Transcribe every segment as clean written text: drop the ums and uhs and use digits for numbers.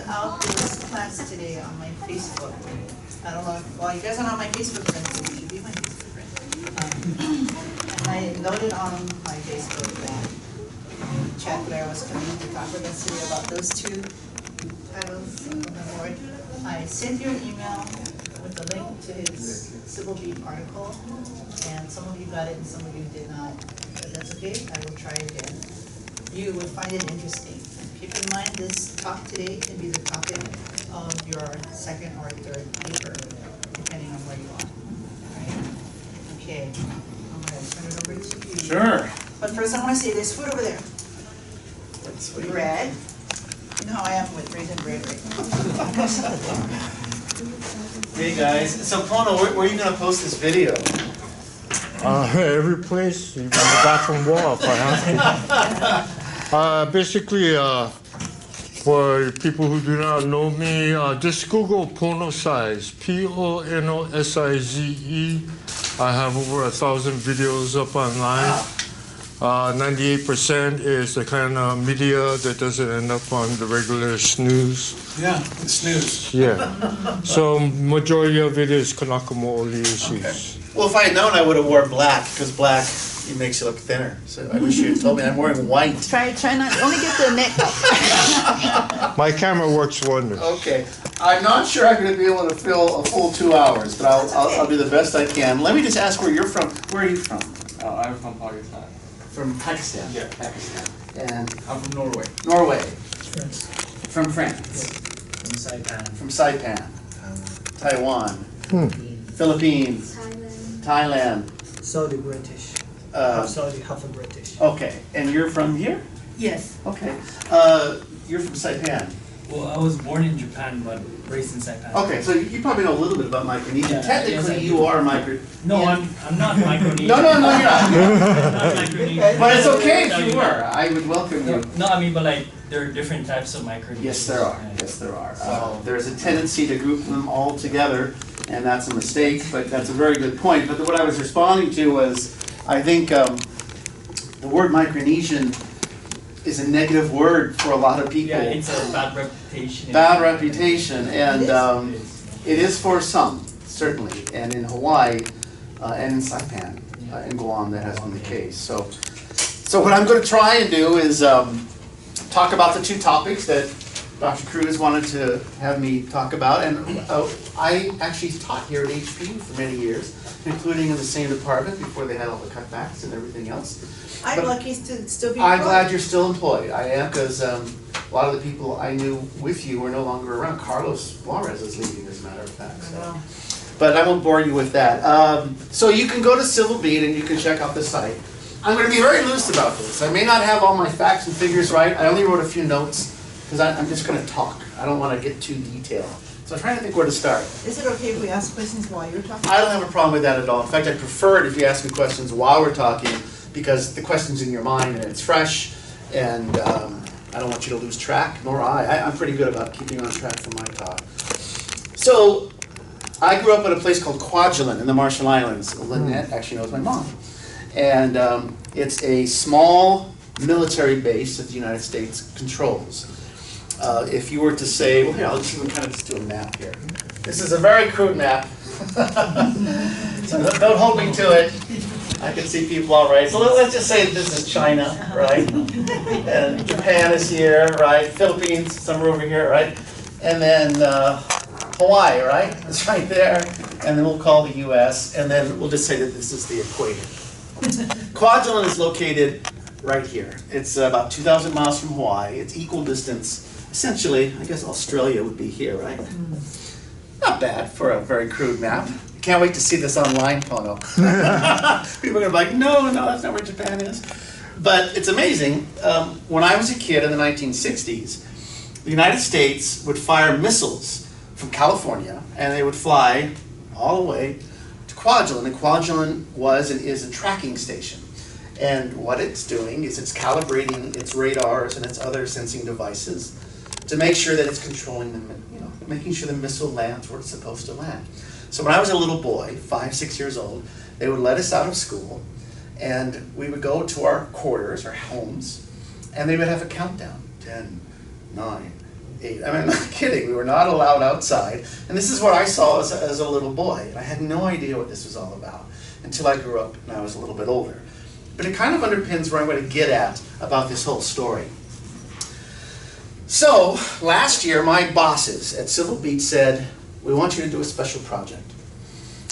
out this class today on my Facebook. I don't know, well, you guys are on my Facebook friend, so you should be my Facebook friend. And I noted on my Facebook that Chad Blair was coming to talk with us today about those two titles on the board. I sent you an email with a link to his Civil Beat article, and some of you got it and some of you did not. But that's okay, I will try again. You would find it interesting. Keep in mind, this talk today can be the topic of your second or third paper, depending on where you are. Right? Okay, I'm going to turn it over to you. Sure. But first I want to say there's food over there. Bread. You know how I am with raisin bread right now. Hey guys, so Pono, where are you going to post this video? Every place, even the bathroom wall if I have to. Basically, for people who do not know me, just Google Pono Size, P-O-N-O-S-I-Z-E. I have over 1,000 videos up online. 98% is the kind of media that doesn't end up on the regular snooze. Yeah, the snooze. Yeah. So majority of it is Kanakamo'oli issues. Okay. Well, if I had known, I would have worn black, because black it makes you look thinner. So I wish you had told me. I'm wearing white. Try not, only get the neck up. My camera works wonders. Okay. I'm not sure I'm going to be able to fill a full 2 hours, but I'll do the best I can. Let me just ask where you're from. Where are you from? I'm from Pakistan. From Pakistan? Yeah. Pakistan. And I'm from Norway. Norway. France. From France. From Saipan. From Saipan. Taiwan. Philippines. Thailand. Saudi British. Half Saudi, half a British. Okay. And you're from here? Yes. Okay. You're from Saipan. Well, I was born in Japan, but raised in Saipan. Okay, so you probably know a little bit about Micronesian. Yeah, Technically, yes, you are Micronesian. No, I'm not Micronesian. No, you're not. I'm not Micronesian. But it's okay if you were. I would welcome you. No, I mean, but like, there are different types of Micronesians. Yes, there are. Yes, there are. There's a tendency to group them all together, and that's a mistake, but that's a very good point. But what I was responding to was, I think the word Micronesian is a negative word for a lot of people. Yeah, it's a bad reputation. Bad reputation, and it is for some, certainly. And in Hawaii, and in Saipan, in Guam, that has been the case. So what I'm going to try and do is talk about the two topics that Dr. Cruz wanted to have me talk about. And I actually taught here at H.P.U for many years, including in the same department before they had all the cutbacks and everything else. I'm lucky to still be I'm glad you're still employed. I am, because a lot of the people I knew with you are no longer around. Carlos Juarez is leaving, as a matter of fact. So. But I won't bore you with that. So you can go to Civil Beat and you can check out the site. I'm going to be very loose about this. I may not have all my facts and figures right. I only wrote a few notes because I'm just going to talk. I don't want to get too detailed. So I'm trying to think where to start. Is it okay if we ask questions while you're talking? I don't have a problem with that at all. In fact, I prefer it if you ask me questions while we're talking, because the question's in your mind and it's fresh, and I don't want you to lose track, nor I'm pretty good about keeping on track for my talk. So, I grew up at a place called Kwajalein in the Marshall Islands. Lynette actually knows my mom. And it's a small military base that the United States controls. If you were to say, well, here, I'll just even kind of just do a map here. This is a very crude map. So don't hold me to it. I can see people all right. So let's just say this is China, right? And Japan is here, right? Philippines, somewhere over here, right? And then Hawaii, right? It's right there. And then we'll call the U.S. And then we'll just say that this is the equator. Kwajalein is located right here. It's about 2,000 miles from Hawaii. It's equal distance. Essentially, I guess Australia would be here, right? Not bad for a very crude map. Can't wait to see this online, Pono. People are going to be like, no, that's not where Japan is. But it's amazing. When I was a kid in the 1960s, the United States would fire missiles from California, and they would fly all the way to Kwajalein. And Kwajalein was and is a tracking station. And what it's doing is it's calibrating its radars and its other sensing devices to make sure that it's controlling them, making sure the missile lands where it's supposed to land. So when I was a little boy, 5, 6 years old, they would let us out of school, and we would go to our quarters, our homes, and they would have a countdown. 10, 9, ate. I mean, I'm not kidding. We were not allowed outside. And this is what I saw as a little boy. And I had no idea what this was all about until I grew up and I was a little bit older. But it kind of underpins where I'm going to get at about this whole story. So, last year, my bosses at Civil Beat said, we want you to do a special project.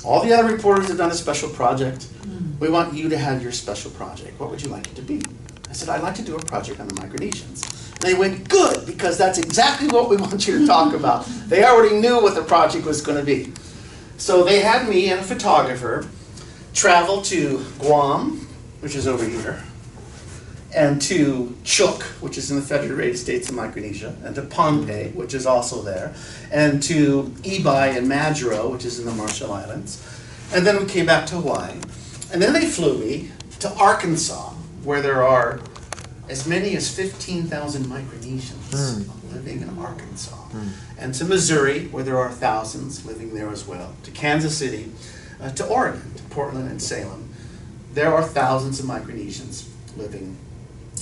All the other reporters have done a special project. We want you to have your special project. What would you like it to be? I said, I'd like to do a project on the Micronesians. And they went, good, because that's exactly what we want you to talk about. They already knew what the project was going to be. So they had me and a photographer travel to Guam, which is over here, and to Chuuk, which is in the Federated States of Micronesia, and to Pohnpei, which is also there, and to Ibai and Majuro, which is in the Marshall Islands. And then we came back to Hawaii. And then they flew me to Arkansas, where there are as many as 15,000 Micronesians living in Arkansas. And to Missouri, where there are thousands living there as well. To Kansas City, to Oregon, to Portland and Salem. There are thousands of Micronesians living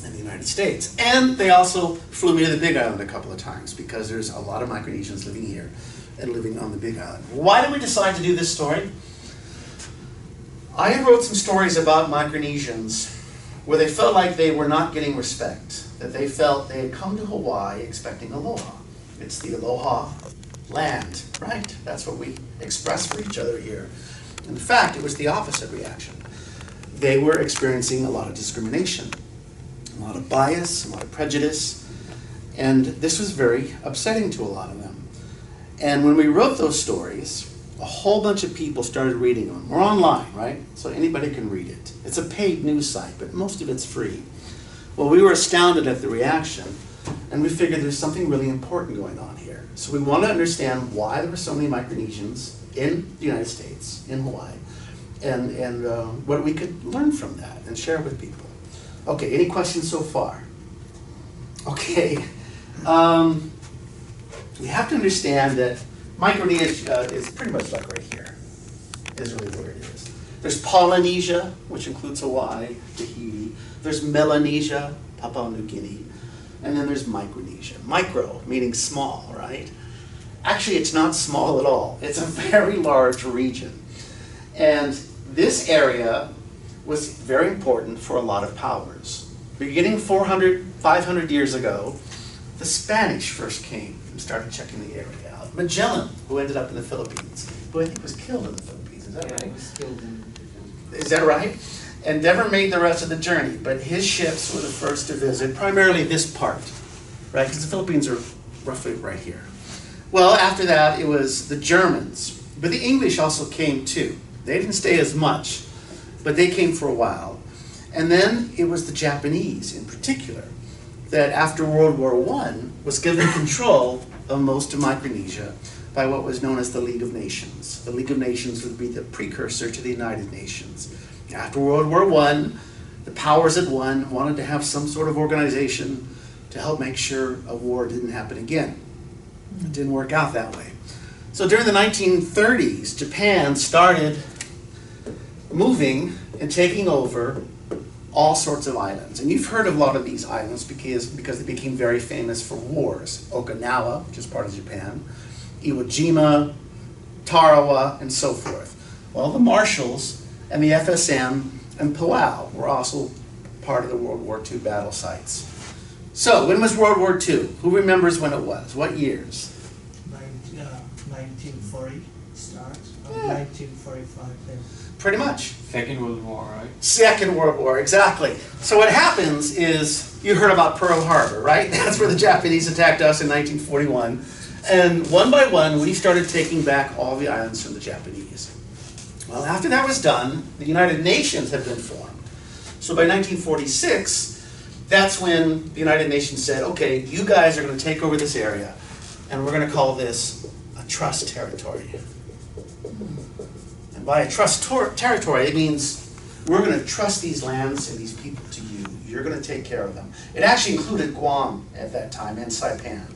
in the United States. And they also flew me to the Big Island a couple of times because there's a lot of Micronesians living here and living on the Big Island. Why did we decide to do this story? I wrote some stories about Micronesians where they felt like they were not getting respect, that they felt they had come to Hawaii expecting aloha. It's the aloha land, right? That's what we express for each other here. In fact, it was the opposite reaction. They were experiencing a lot of discrimination, a lot of bias, a lot of prejudice, and this was very upsetting to a lot of them. And when we wrote those stories, a whole bunch of people started reading them. We're online, right? So anybody can read it. It's a paid news site, but most of it's free. Well, we were astounded at the reaction, and we figured there's something really important going on here. So we want to understand why there were so many Micronesians in the United States, in Hawaii, and what we could learn from that and share with people. Okay, any questions so far? Okay, we have to understand that Micronesia is pretty much like right here, is really where it is. There's Polynesia, which includes Hawaii, Tahiti. There's Melanesia, Papua New Guinea. And then there's Micronesia. Micro, meaning small, right? Actually, it's not small at all. It's a very large region. And this area was very important for a lot of powers. Beginning 400, 500 years ago, the Spanish first came and started checking the area out. Magellan, who ended up in the Philippines, who I think was killed in the Philippines, is that right? He was killed in the Philippines. Is that right? And never made the rest of the journey, but his ships were the first to visit primarily this part, right? Because the Philippines are roughly right here. Well, after that, it was the Germans, but the English also came too. They didn't stay as much, but they came for a while. And then it was the Japanese in particular that after World War I was given control of most of Micronesia by what was known as the League of Nations. The League of Nations would be the precursor to the United Nations. After World War I, the powers that won wanted to have some sort of organization to help make sure a war didn't happen again. It didn't work out that way. So during the 1930s, Japan started moving and taking over all sorts of islands. And you've heard of a lot of these islands because they became very famous for wars. Okinawa, which is part of Japan, Iwo Jima, Tarawa, and so forth. Well, the Marshalls and the FSM and Palau were also part of the World War II battle sites. So, when was World War II? Who remembers when it was? What years? 1940 starts, Yeah. 1945 then. Pretty much. Second World War, right? Second World War, exactly. So what happens is, you heard about Pearl Harbor, right? That's where the Japanese attacked us in 1941. And one by one, we started taking back all the islands from the Japanese. Well, after that was done, the United Nations had been formed. So by 1946, that's when the United Nations said, okay, you guys are going to take over this area, and we're going to call this a trust territory. And by a trust territory, it means we're going to trust these lands and these people to you. You're going to take care of them. It actually included Guam at that time and Saipan.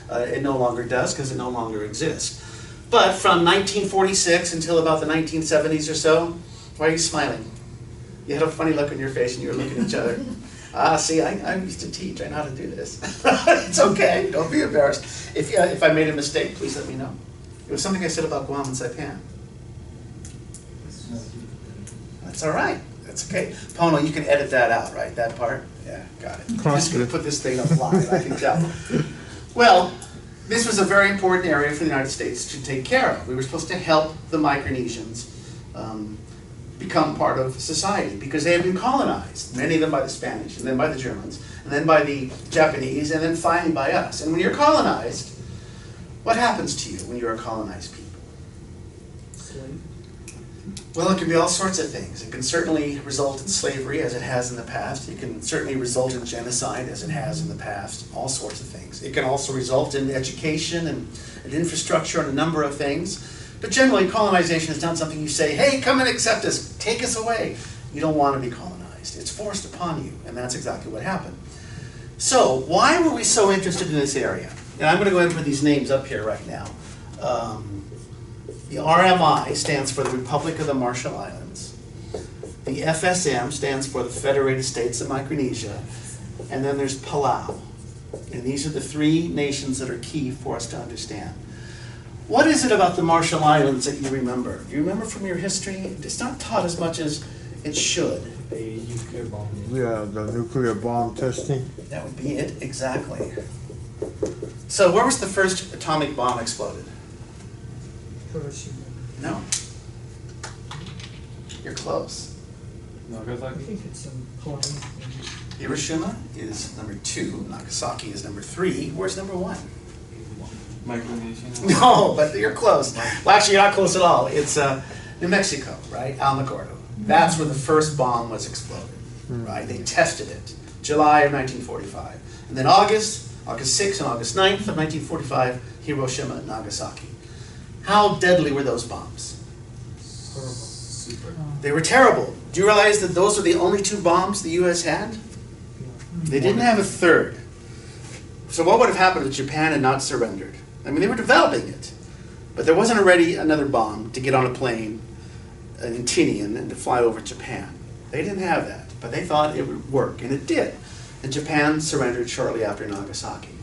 It no longer does because it no longer exists. But from 1946 until about the 1970s or so, why are you smiling? You had a funny look on your face and you were looking at each other. See, I used to teach. I know how to do this. It's okay. Don't be embarrassed. If I made a mistake, please let me know. It was something I said about Guam and Saipan. That's all right. That's okay. Pono, you can edit that out, right? That part? Yeah, got it. I'm just going to put this thing up live, I can tell. Well, this was a very important area for the United States to take care of. We were supposed to help the Micronesians become part of society because they had been colonized, many of them by the Spanish, and then by the Germans, and then by the Japanese, and then finally by us. And when you're colonized, what happens to you when you're a colonized people? Slave. Well, it can be all sorts of things. It can certainly result in slavery, as it has in the past. It can certainly result in genocide, as it has in the past. All sorts of things. It can also result in education and infrastructure and a number of things. But generally, colonization is not something you say, hey, come and accept us, take us away. You don't want to be colonized. It's forced upon you, and that's exactly what happened. So, why were we so interested in this area? And I'm going to go in for these names up here right now. The RMI stands for the Republic of the Marshall Islands. The FSM stands for the Federated States of Micronesia. And then there's Palau. And these are the three nations that are key for us to understand. What is it about the Marshall Islands that you remember? Do you remember from your history? It's not taught as much as it should. A nuclear bomb. Yeah, the nuclear bomb testing. That would be it, exactly. So where was the first atomic bomb exploded? Hiroshima. No. You're close. I Nagasaki? think it's some Hawaii. Hiroshima is number 2. Nagasaki is number 3. Where's number 1? Micronesians? No, but you're close. Well, actually, you're not close at all. It's New Mexico, right? Alamogordo. That's where the first bomb was exploded, right? They tested it, July of 1945. And then August 6th and August 9th of 1945, Hiroshima and Nagasaki. How deadly were those bombs? Super. They were terrible. Do you realize that those were the only 2 bombs the U.S. had? They didn't have a third. So what would have happened if Japan had not surrendered? I mean, they were developing it. But there wasn't already another bomb to get on a plane in Tinian and to fly over Japan. They didn't have that, but they thought it would work, and it did. And Japan surrendered shortly after Nagasaki.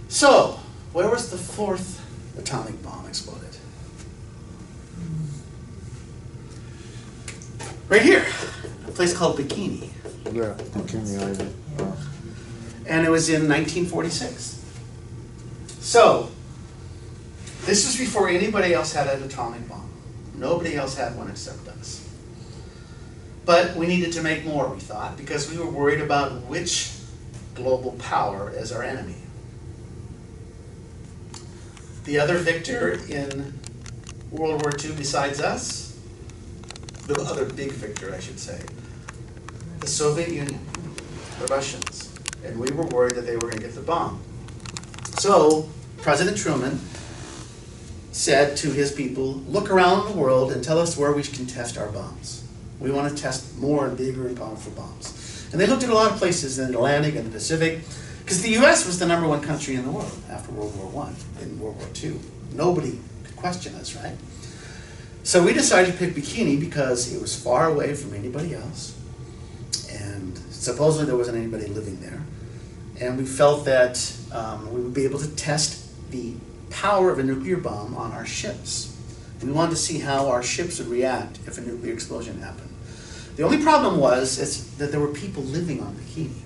So, where was the 4th atomic bomb exploded? Right here, a place called Bikini. Yeah, Bikini Island. And it was in 1946. So, this was before anybody else had an atomic bomb. Nobody else had one except us. But we needed to make more, we thought, because we were worried about which global power is our enemy. The other victor in World War II besides us, the other big victor, I should say, the Soviet Union, the Russians. And we were worried that they were going to get the bomb. So, President Truman said to his people, look around the world and tell us where we can test our bombs. We want to test more and bigger and powerful bombs. And they looked at a lot of places in the Atlantic and the Pacific, because the U.S. was the #1 country in the world after World War I and World War II. Nobody could question us, right? So we decided to pick Bikini because it was far away from anybody else, and supposedly there wasn't anybody living there. And we felt that we would be able to test the power of a nuclear bomb on our ships. We wanted to see how our ships would react if a nuclear explosion happened. The only problem was that there were people living on Bikini,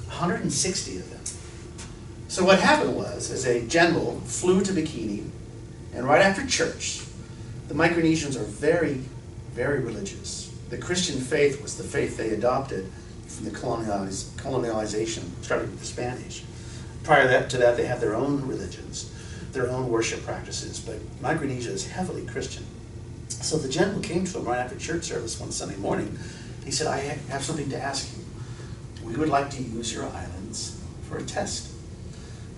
160 of them. So what happened was, as a general flew to Bikini, and right after church, the Micronesians are very, very religious. The Christian faith was the faith they adopted from the colonialization, starting with the Spanish. Prior to that, they had their own religions, their own worship practices, but Micronesia is heavily Christian. So the general came to him right after church service one Sunday morning. He said, I have something to ask you. We would like to use your islands for a test,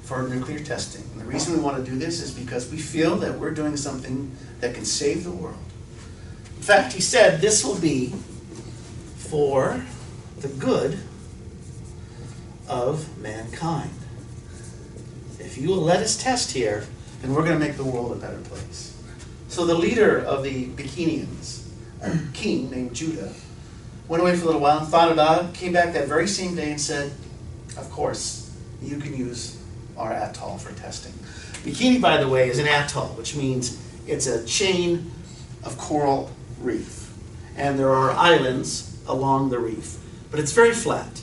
for nuclear testing. And the reason we want to do this is because we feel that we're doing something that can save the world. In fact, he said, this will be for the good of mankind. If you will let us test here, then we're going to make the world a better place. So the leader of the Bikinians, a king named Judah, went away for a little while and thought about it, came back that very same day and said, of course, you can use our atoll for testing. Bikini, by the way, is an atoll, which means it's a chain of coral reef. And there are islands along the reef, but it's very flat.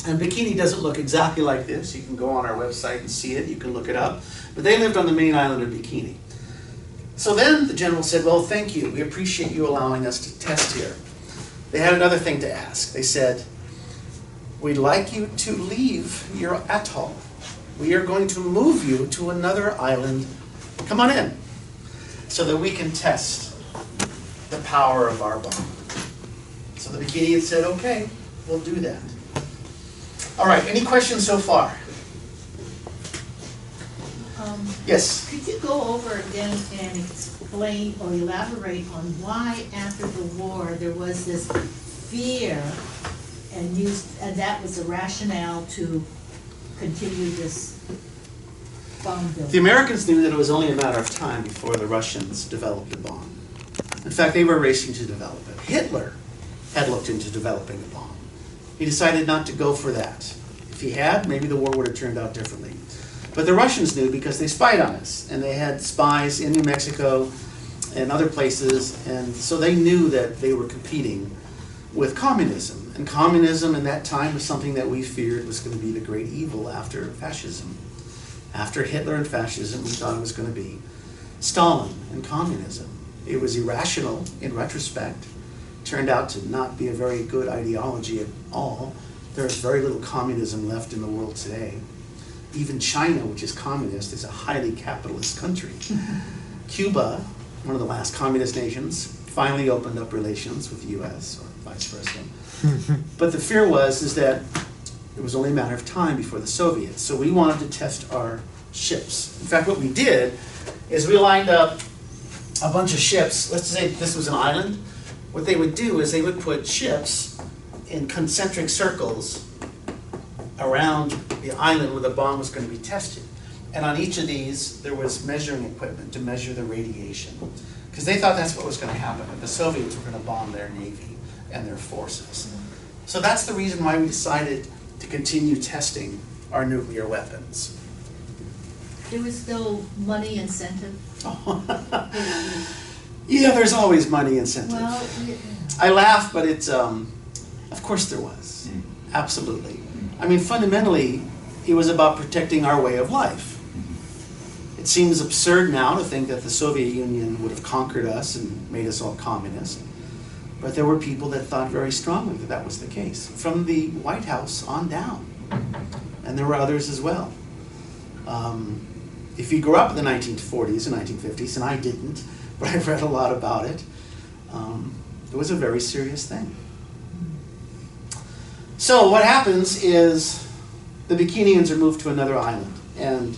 And Bikini doesn't look exactly like this. You can go on our website and see it. You can look it up. But they lived on the main island of Bikini. So then the general said, well, thank you. We appreciate you allowing us to test here. They had another thing to ask. They said, we'd like you to leave your atoll. We are going to move you to another island. Come on in, so that we can test the power of our bomb. So the Bikini said, okay, we'll do that. All right, any questions so far? Yes? Could you go over again and explain or elaborate on why after the war there was this fear and that was the rationale to continue this bomb building? The Americans knew that it was only a matter of time before the Russians developed the bomb. In fact, they were racing to develop it. Hitler had looked into developing a bomb. He decided not to go for that. If he had, maybe the war would have turned out differently. But the Russians knew because they spied on us, and they had spies in New Mexico and other places, and so they knew that they were competing with communism. And communism in that time was something that we feared was going to be the great evil after fascism. After Hitler and fascism, we thought it was going to be Stalin and communism. It was irrational in retrospect. Turned out to not be a very good ideology at all. There's very little communism left in the world today. Even China, which is communist, is a highly capitalist country. Cuba, one of the last communist nations, finally opened up relations with the US, or vice versa. But the fear is that it was only a matter of time before the Soviets. So we wanted to test our ships. In fact, what we did is we lined up a bunch of ships. Let's say this was an island. What they would do is they would put ships in concentric circles around the island where the bomb was going to be tested. And on each of these, there was measuring equipment to measure the radiation. Because they thought that's what was going to happen, that the Soviets were going to bomb their navy and their forces. So that's the reason why we decided to continue testing our nuclear weapons. There was no money incentive? Yeah, there's always money incentive. Well, I laugh, but it's, of course there was. Absolutely. I mean, fundamentally, it was about protecting our way of life. It seems absurd now to think that the Soviet Union would have conquered us and made us all communist. But there were people that thought very strongly that that was the case, from the White House on down. And there were others as well. If you grew up in the 1940s and 1950s, and I didn't, but I've read a lot about it, it was a very serious thing. So what happens is the Bikinians are moved to another island, and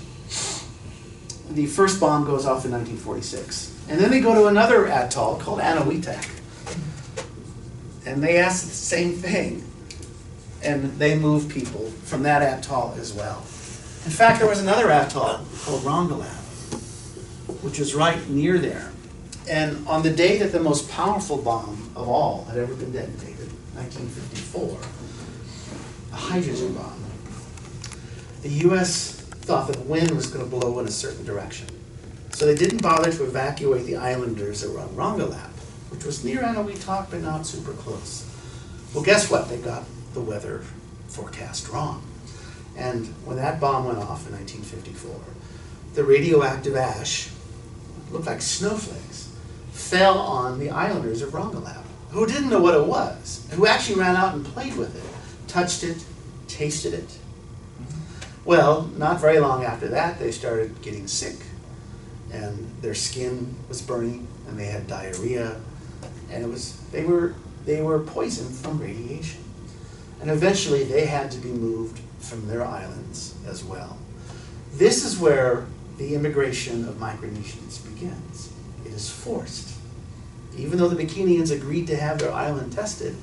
the first bomb goes off in 1946. And then they go to another atoll called Anahuac, and they ask the same thing, and they move people from that atoll as well. In fact, there was another atoll called Rongelap, which was right near there. And on the day that the most powerful bomb of all had ever been detonated, 1954, a hydrogen bomb, the US thought that the wind was going to blow in a certain direction. So they didn't bother to evacuate the islanders around Rongelap, which was near Anahuac, but not super close. Well, guess what? They got the weather forecast wrong. And when that bomb went off in 1954, the radioactive ash, looked like snowflakes, fell on the islanders of Rongelap, who didn't know what it was, who actually ran out and played with it, touched it, tasted it. Well, not very long after that, they started getting sick, and their skin was burning, and they had diarrhea, and they were poisoned from radiation. And eventually they had to be moved from their islands as well. This is where the immigration of Micronesians begins. It is forced. Even though the Bikinians agreed to have their island tested,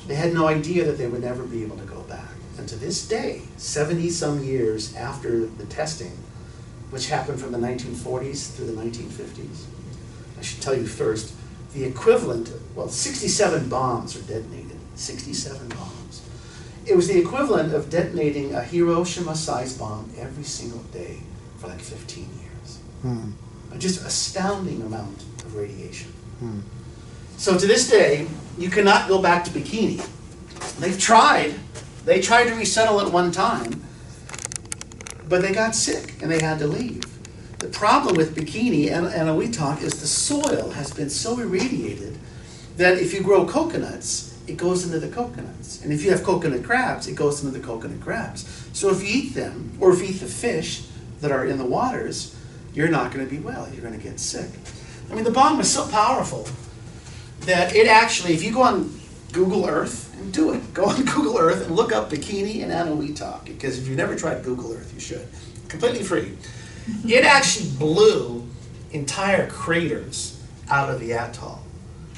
they had no idea that they would never be able to go back. And to this day, 70-some years after the testing, which happened from the 1940s through the 1950s, I should tell you first, the equivalent, well, 67 bombs are detonated, 67 bombs. It was the equivalent of detonating a Hiroshima-sized bomb every single day for like 15 years. A just astounding amount of radiation. So to this day, you cannot go back to Bikini. They've tried. They tried to resettle at one time, but they got sick and they had to leave. The problem with Bikini and Eniwetok is the soil has been so irradiated that if you grow coconuts, it goes into the coconuts. And if you have coconut crabs, it goes into the coconut crabs. So if you eat them, or if you eat the fish that are in the waters, you're not going to be well. You're going to get sick. I mean, the bomb was so powerful that it actually, if you go on Google Earth, and do it. Go on Google Earth and look up Bikini and Eniwetok, because if you've never tried Google Earth, you should. Completely free. It actually blew entire craters out of the atoll.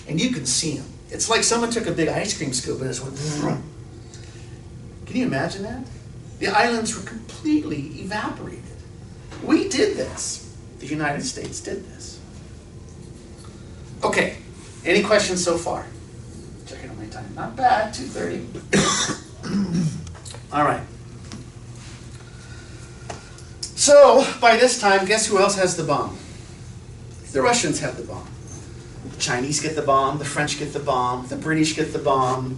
And you can see them. It's like someone took a big ice cream scoop and just went vroom. Can you imagine that? The islands were completely evaporated. We did this. The United States did this. Okay, any questions so far? Checking on my time. Not bad, 2:30. All right. So, by this time, guess who else has the bomb? The Russians have the bomb. The Chinese get the bomb, the French get the bomb, the British get the bomb,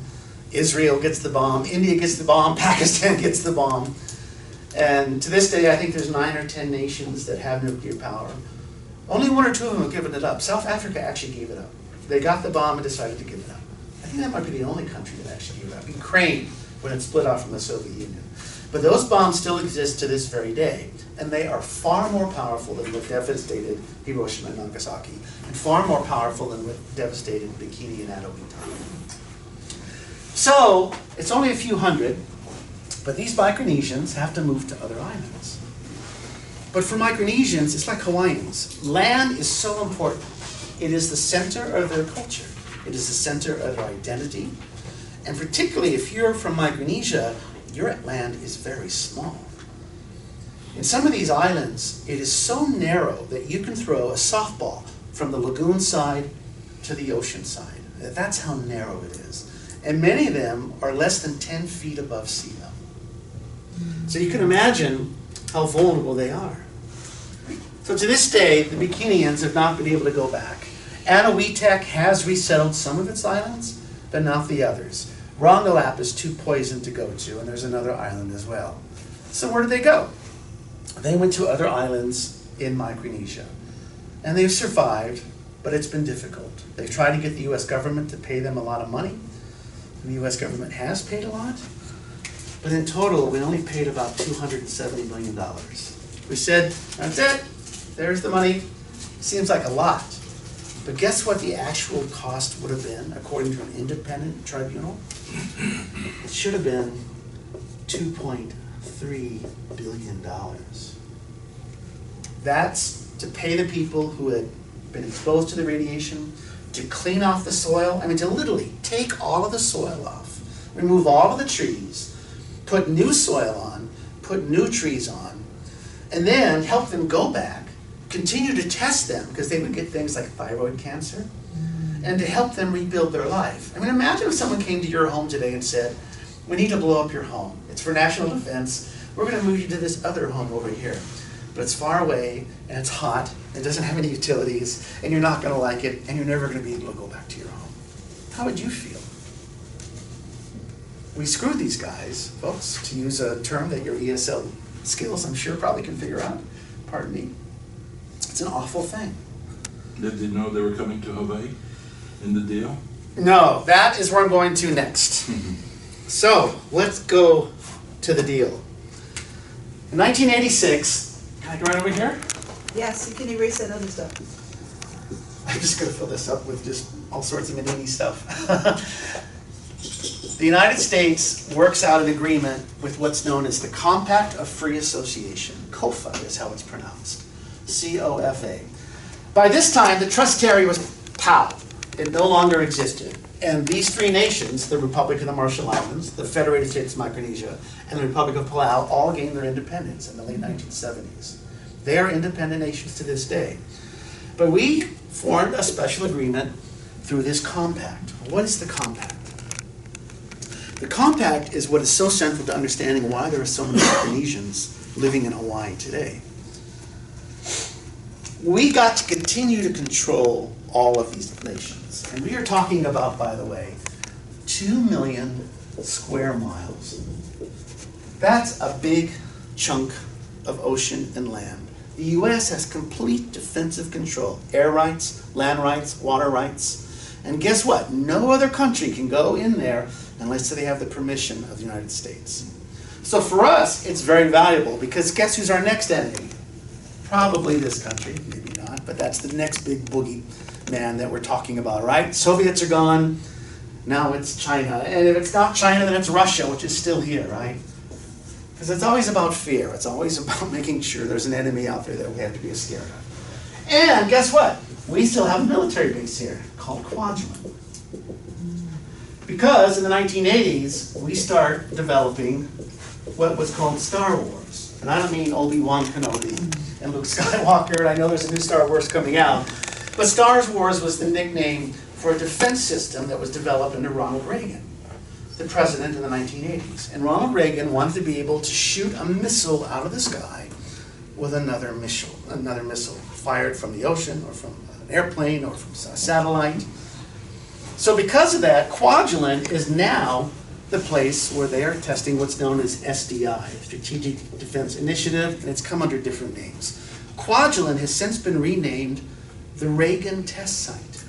Israel gets the bomb, India gets the bomb, Pakistan gets the bomb. And to this day, I think there's 9 or 10 nations that have nuclear power. Only 1 or 2 of them have given it up. South Africa actually gave it up. They got the bomb and decided to give it up. I think that might be the only country that actually gave it up. Ukraine, when it split off from the Soviet Union. But those bombs still exist to this very day, and they are far more powerful than what devastated Hiroshima and Nagasaki, and far more powerful than what devastated Bikini and Eniwetok. So, it's only a few hundred, but these Micronesians have to move to other islands. But for Micronesians, it's like Hawaiians. Land is so important. It is the center of their culture. It is the center of their identity. And particularly if you're from Micronesia, your land is very small. In some of these islands, it is so narrow that you can throw a softball from the lagoon side to the ocean side. That's how narrow it is. And many of them are less than 10 feet above sea level. So you can imagine how vulnerable they are. So to this day, the Bikinians have not been able to go back. Eniwetok has resettled some of its islands, but not the others. Rongelap is too poisoned to go to, and there's another island as well. So where did they go? They went to other islands in Micronesia. And they've survived, but it's been difficult. They've tried to get the U.S. government to pay them a lot of money. And the U.S. government has paid a lot. But in total, we only paid about $270 million. We said, that's it. There's the money. Seems like a lot. But guess what the actual cost would have been, according to an independent tribunal? It should have been $2.3 billion. That's to pay the people who had been exposed to the radiation, to clean off the soil. I mean, to literally take all of the soil off, remove all of the trees, put new soil on, put new trees on, and then help them go back, continue to test them, because they would get things like thyroid cancer, and to help them rebuild their life. I mean, imagine if someone came to your home today and said, we need to blow up your home. It's for national defense. We're going to move you to this other home over here. But it's far away, and it's hot, and it doesn't have any utilities, and you're not going to like it, and you're never going to be able to go back to your home. How would you feel? We screwed these guys, folks, to use a term that your ESL skills, I'm sure, probably can figure out. Pardon me. It's an awful thing. Did they know they were coming to Hawaii in the deal? No, that is where I'm going to next. So, let's go to the deal. In 1986, can I go right over here? Yes, you can erase that other stuff. I'm just going to fill this up with just all sorts of Manini stuff. The United States works out an agreement with what's known as the Compact of Free Association. COFA is how it's pronounced. C-O-F-A. By this time, the trustary was POW. It no longer existed. And these 3 nations, the Republic of the Marshall Islands, the Federated States of Micronesia, and the Republic of Palau, all gained their independence in the late 1970s. They are independent nations to this day. But we formed a special agreement through this compact. What is the compact? The compact is what is so central to understanding why there are so many Micronesians living in Hawaii today. We got to continue to control all of these nations. And we are talking about, by the way, 2 million square miles. That's a big chunk of ocean and land. The U.S. has complete defensive control. Air rights, land rights, water rights. And guess what? No other country can go in there unless they have the permission of the United States. So for us, it's very valuable because guess who's our next enemy? Probably this country, maybe not, but that's the next big boogie man that we're talking about, right? Soviets are gone, now it's China. And if it's not China, then it's Russia, which is still here, right? Because it's always about fear. It's always about making sure there's an enemy out there that we have to be scared of. And guess what? We still have a military base here called Kwajalein. Because in the 1980s, we start developing what was called Star Wars. And I don't mean Obi-Wan Kenobi and Luke Skywalker, and I know there's a new Star Wars coming out. But Star Wars was the nickname for a defense system that was developed under Ronald Reagan, the president in the 1980s. And Ronald Reagan wanted to be able to shoot a missile out of the sky with another missile fired from the ocean or from an airplane or from a satellite. So because of that, Kwajalein is now the place where they are testing what's known as SDI, Strategic Defense Initiative, and it's come under different names. Kwajalein has since been renamed the Reagan Test Site.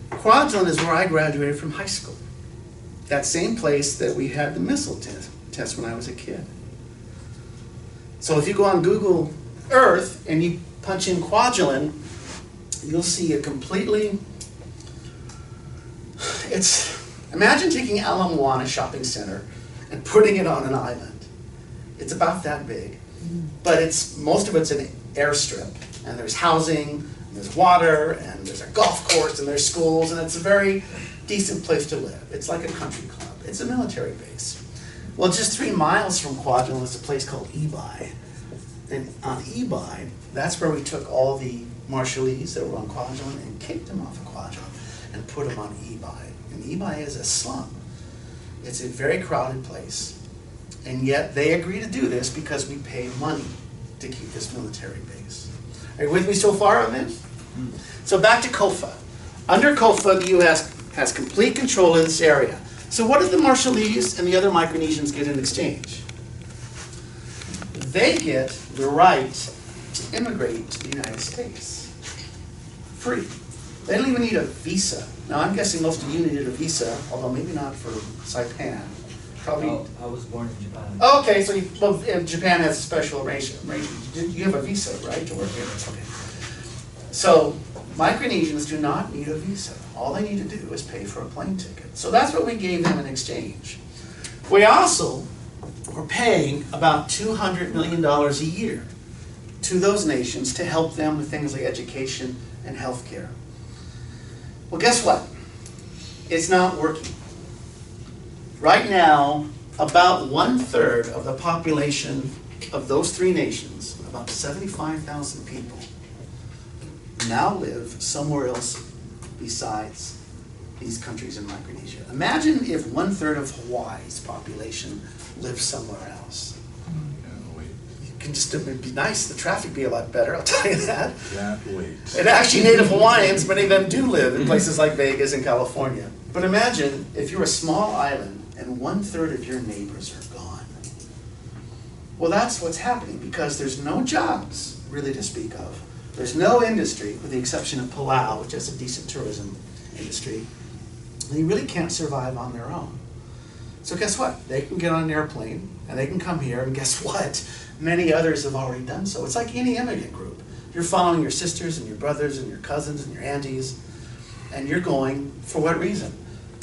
Kwajalein is where I graduated from high school. That same place that we had the missile test when I was a kid. So if you go on Google Earth and you punch in Kwajalein, you'll see a completely... Imagine taking Ala Moana shopping center and putting it on an island. It's about that big. But most of it's an airstrip. And there's housing, and there's water, and there's a golf course, and there's schools, and it's a very decent place to live. It's like a country club. It's a military base. Well, just 3 miles from Kwajalein is a place called Ibai. And on Ibai, that's where we took all the Marshallese that were on Kwajalein and kicked them off of Kwajalein and put them on Ibai. And Ibai is a slum. It's a very crowded place. And yet they agree to do this because we pay money to keep this military base. Are you with me so far on this? So back to COFA. Under COFA, the U.S. has complete control of this area. So what did the Marshallese and the other Micronesians get in exchange? They get the right to immigrate to the United States. Free. They don't even need a visa. Now I'm guessing most of you needed a visa, although maybe not for Saipan. Probably. Oh, I was born in Japan. Okay, so Japan has a special arrangement. You have a visa, right, to work here? Okay. So Micronesians do not need a visa. All they need to do is pay for a plane ticket. So that's what we gave them in exchange. We also were paying about $200 million a year to those nations to help them with things like education and health care. Well, guess what? It's not working. Right now, about 1/3 of the population of those 3 nations, about 75,000 people, now live somewhere else besides these countries in Micronesia. Imagine if 1/3 of Hawaii's population lived somewhere else. It'd be nice, the traffic would be a lot better, I'll tell you that. Can't wait. And actually Native Hawaiians, many of them do live in places like Vegas and California. But imagine if you're a small island and 1/3 of your neighbors are gone. Well, that's what's happening because there's no jobs really to speak of. There's no industry, with the exception of Palau, which has a decent tourism industry. They really can't survive on their own. So guess what? They can get on an airplane and they can come here, and guess what? Many others have already done so. It's like any immigrant group. You're following your sisters and your brothers and your cousins and your aunties, and you're going for what reason?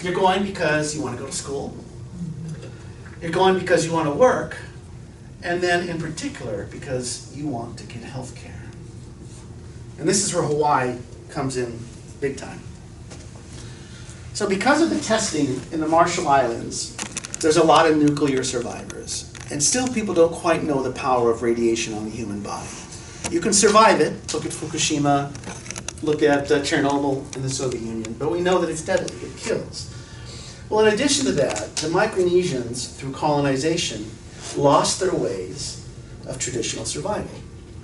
You're going because you want to go to school. You're going because you want to work, and then in particular because you want to get health care. And this is where Hawaii comes in big time. So because of the testing in the Marshall Islands, there's a lot of nuclear survivors. And still people don't quite know the power of radiation on the human body. You can survive it. Look at Fukushima, look at Chernobyl in the Soviet Union, but we know that it's deadly, it kills. Well, in addition to that, the Micronesians, through colonization, lost their ways of traditional survival.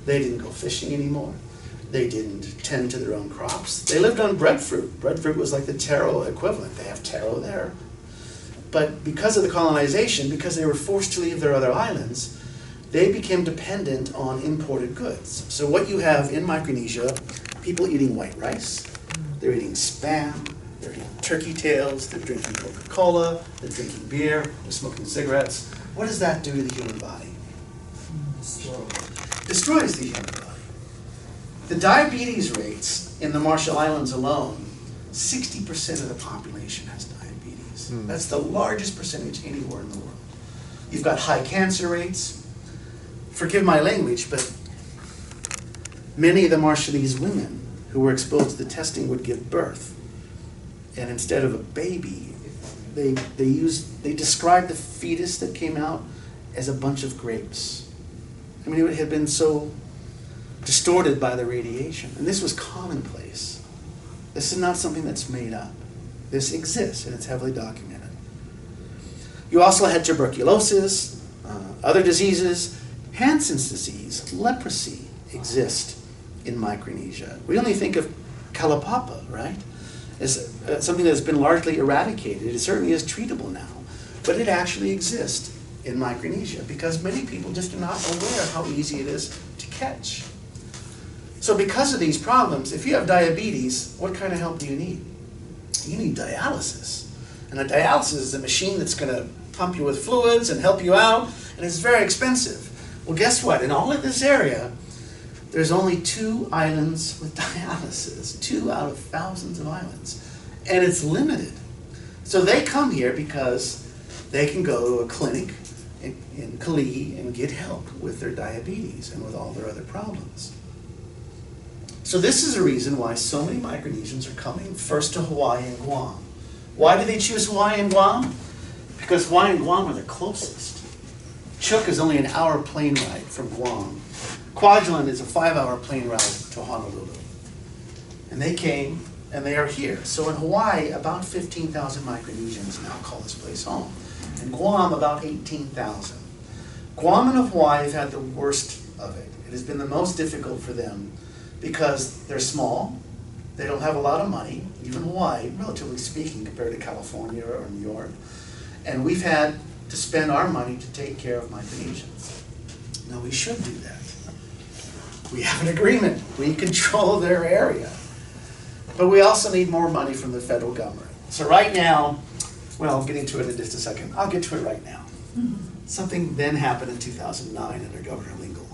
They didn't go fishing anymore. They didn't tend to their own crops. They lived on breadfruit. Breadfruit was like the taro equivalent. They have taro there. But because of the colonization, because they were forced to leave their other islands, they became dependent on imported goods. So what you have in Micronesia, people eating white rice, they're eating Spam, they're eating turkey tails, they're drinking Coca-Cola, they're drinking beer, they're smoking cigarettes. What does that do to the human body? Destroys the human body. The diabetes rates in the Marshall Islands alone, 60% of the population has diabetes. That's the largest percentage anywhere in the world. You've got high cancer rates. Forgive my language, but many of the Marshallese women who were exposed to the testing would give birth. And instead of a baby, they described the fetus that came out as a bunch of grapes. I mean, it had been so distorted by the radiation. And this was commonplace. This is not something that's made up. This exists, and it's heavily documented. You also had tuberculosis, other diseases. Hansen's disease, leprosy, exist in Micronesia. We only think of Kalaupapa, right, as something that has been largely eradicated. It certainly is treatable now, but it actually exists in Micronesia because many people just are not aware how easy it is to catch. So because of these problems, if you have diabetes, what kind of help do you need? You need dialysis. And a dialysis is a machine that's going to pump you with fluids and help you out, and it's very expensive. Well, guess what? In all of this area, there's only 2 islands with dialysis, 2 out of thousands of islands, and it's limited. So they come here because they can go to a clinic in Kalihi and get help with their diabetes and with all their other problems. So this is a reason why so many Micronesians are coming first to Hawaii and Guam. Why do they choose Hawaii and Guam? Because Hawaii and Guam are the closest. Chuuk is only an hour plane ride from Guam. Kwajalein is a 5-hour plane ride to Honolulu. And they came, and they are here. So in Hawaii, about 15,000 Micronesians now call this place home. In Guam, about 18,000. Guam and Hawaii have had the worst of it. It has been the most difficult for them because they're small, they don't have a lot of money, even Hawaii, relatively speaking, compared to California or New York. And we've had to spend our money to take care of Micronesians. Now we should do that. We have an agreement. We control their area. But we also need more money from the federal government. So right now, well, I'm getting to it in just a second. I'll get to it right now. Something then happened in 2009 under Governor Lingle.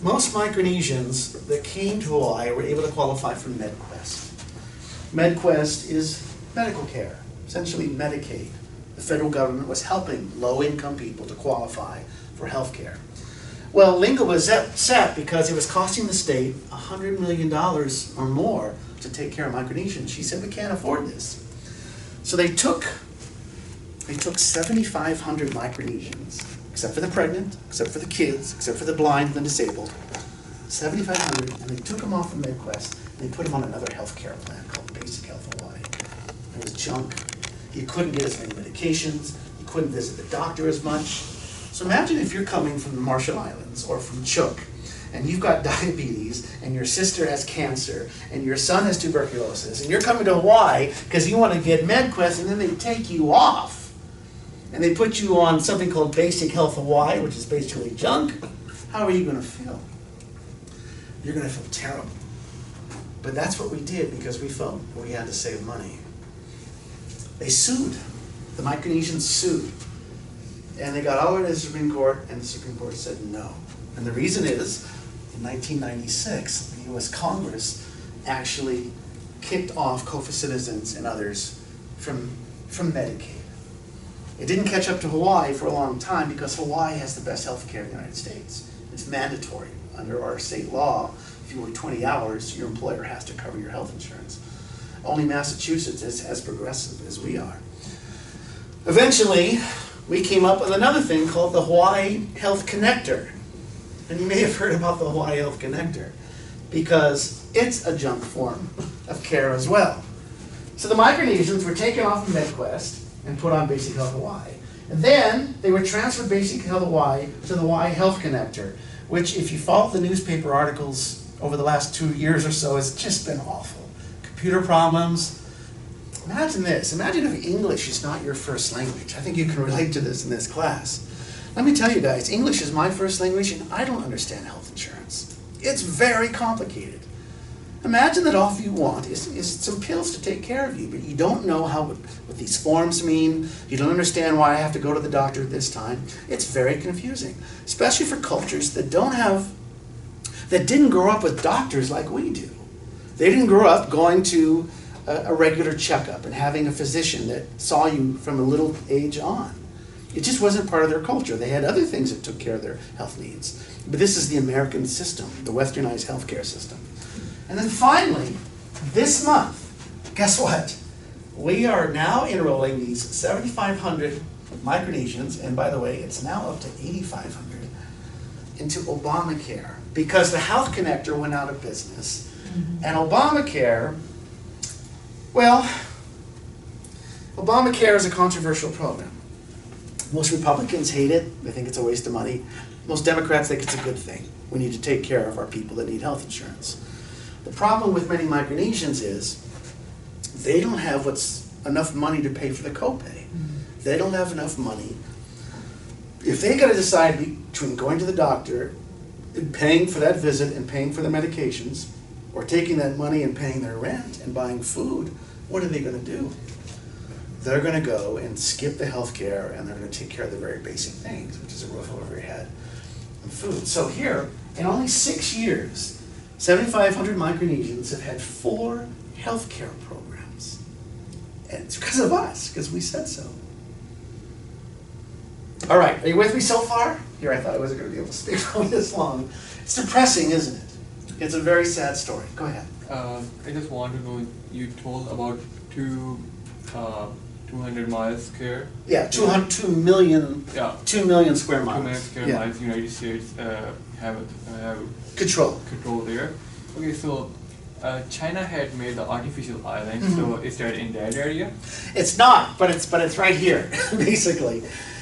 Most Micronesians that came to Hawaii were able to qualify for MedQuest. MedQuest is medical care, essentially Medicaid. The federal government was helping low-income people to qualify for health care. Well, Lingle was upset because it was costing the state $100 million or more to take care of Micronesians. She said, we can't afford this. So they took 7,500 Micronesians, except for the pregnant, except for the kids, except for the blind and the disabled, 7,500, and they took them off of MedQuest, and they put them on another health care plan called Basic Health Hawaii. It was junk. You couldn't get as many medications. You couldn't visit the doctor as much. So imagine if you're coming from the Marshall Islands or from Chuuk, and you've got diabetes, and your sister has cancer, and your son has tuberculosis, and you're coming to Hawaii because you want to get MedQuest, and then they take you off, and they put you on something called Basic Health Hawaii, which is basically junk. How are you going to feel? You're going to feel terrible. But that's what we did because we felt we had to save money. They sued. The Micronesians sued. And they got all the way to the Supreme Court, and the Supreme Court said no. And the reason is, in 1996, the U.S. Congress actually kicked off COFA citizens and others from Medicaid. It didn't catch up to Hawaii for a long time because Hawaii has the best health care in the United States. It's mandatory under our state law. If you work 20 hours, your employer has to cover your health insurance. Only Massachusetts is as progressive as we are. Eventually, we came up with another thing called the Hawaii Health Connector. And you may have heard about the Hawaii Health Connector. because it's a junk form of care as well. So the Micronesians were taken off of MedQuest and put on Basic Health Hawaii. And then they were transferred Basic Health Hawaii to the Hawaii Health Connector, which, if you follow the newspaper articles over the last 2 years or so, has just been awful. Computer problems. Imagine this. Imagine if English is not your first language. I think you can relate to this in this class. Let me tell you guys, English is my first language, and I don't understand health insurance. It's very complicated. Imagine that all you want is some pills to take care of you, but you don't know what these forms mean. You don't understand why I have to go to the doctor at this time. It's very confusing, especially for cultures that didn't grow up with doctors like we do. They didn't grow up going to a regular checkup and having a physician that saw you from a little age on. It just wasn't part of their culture. They had other things that took care of their health needs. But this is the American system, the westernized healthcare system. And then finally, this month, guess what? We are now enrolling these 7,500 Micronesians, and by the way, it's now up to 8,500, into Obamacare, because the Health Connector went out of business. And Obamacare, well, Obamacare is a controversial program. Most Republicans hate it. They think it's a waste of money. Most Democrats think it's a good thing. We need to take care of our people that need health insurance. The problem with many Micronesians is they don't have enough money to pay for the copay. They don't have enough money. If they got to decide between going to the doctor and paying for that visit and paying for the medications, or taking that money and paying their rent and buying food, what are they going to do? They're going to go and skip the health care, and they're going to take care of the very basic things, which is a roof over your head and food. So here, in only 6 years, 7,500 Micronesians have had 4 health care programs. And it's because of us, because we said so. All right, are you with me so far? Here, I thought I wasn't going to be able to speak for this long. It's depressing, isn't it? It's a very sad story. Go ahead. I just want to know, you told about 200 miles square. Yeah, 2 million, Yeah. 2 million square 2 miles. million square Yeah. miles. United States have Control. control there. Okay, so China had made the artificial island. So is that in that area? It's not, but it's right here, basically.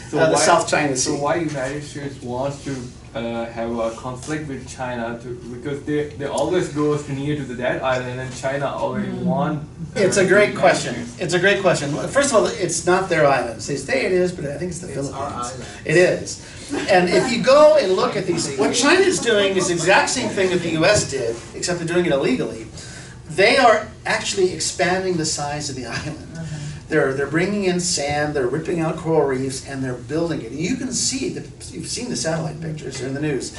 So The South China Sea. So why United States wants to have a conflict with China because they always go near to that island, and China already won. It's a great question. It's a great question. First of all, it's not their island. They say it is, but I think it's the Philippines. our island. It is. And if you go and look at these, what China is doing is the exact same thing that the U.S. did, except they're doing it illegally. They are actually expanding the size of the island. They're bringing in sand, they're ripping out coral reefs, and they're building it. And you can see that, you've seen the satellite pictures, they're in the news.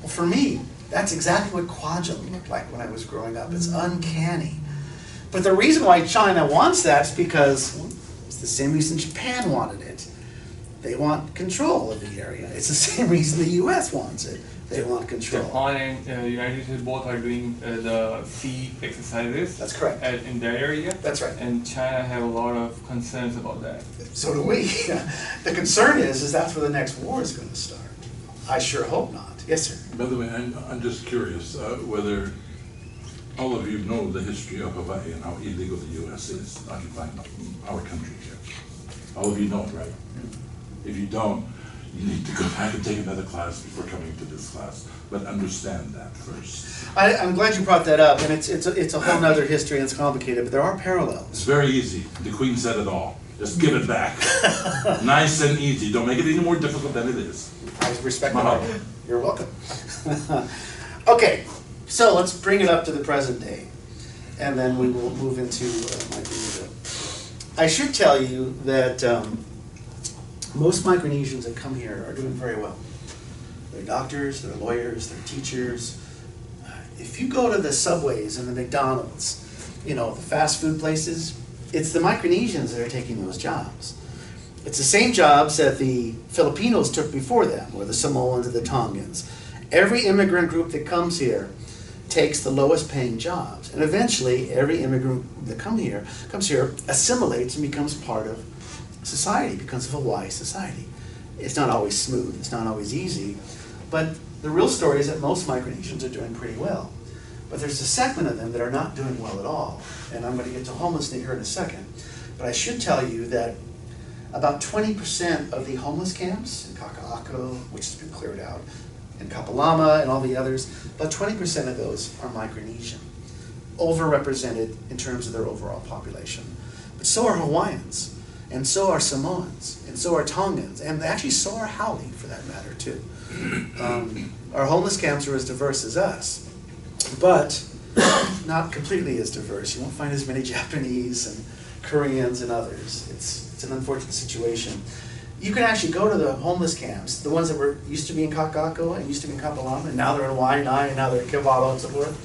Well, for me, that's exactly what Kwajalein looked like when I was growing up. It's uncanny. But the reason why China wants that is because it's the same reason Japan wanted it. They want control of the area. It's the same reason the U.S. wants it. They want control. Japan and United States both are doing the sea exercises. That's correct. In that area. That's right. And China have a lot of concerns about that. So do we. The concern is that's where the next war is going to start. I sure hope not. Yes, sir. By the way, I'm just curious whether all of you know the history of Hawaii and how illegal the U.S. is occupying our country here. All of you know it, right? If you don't, you need to go back and take another class before coming to this class. But understand that first. I'm glad you brought that up, and it's a whole other history and it's complicated, but there are parallels. It's very easy. The Queen said it all. Just give it back. Nice and easy. Don't make it any more difficult than it is. I respect Mahalo. that. You're welcome. Okay, so let's bring it up to the present day, and then we will move into Micronesia. I should tell you that most Micronesians that come here are doing very well. They're doctors, they're lawyers, they're teachers. If you go to the Subways and the McDonald's, you know, the fast food places, it's the Micronesians that are taking those jobs. It's the same jobs that the Filipinos took before them, or the Samoans or the Tongans. Every immigrant group that comes here takes the lowest paying jobs. And eventually, every immigrant that comes here, assimilates and becomes part of society, becomes a Hawaii society. It's not always smooth, it's not always easy, but the real story is that most Micronesians are doing pretty well. But there's a segment of them that are not doing well at all. And I'm going to get to homelessness here in a second. But I should tell you that about 20% of the homeless camps in Kaka'ako, which has been cleared out, in Kapalama and all the others, about 20% of those are Micronesian, overrepresented in terms of their overall population. But so are Hawaiians, and so are Samoans, and so are Tongans, and actually so are Haole, for that matter, too. Our homeless camps are as diverse as us, but not completely as diverse. You won't find as many Japanese and Koreans and others. It's an unfortunate situation. You can actually go to the homeless camps, the ones that were used to be in Kaka'ako and used to be in Kapalama, and now they're in Waianae, and now they're in Kewalo and so forth.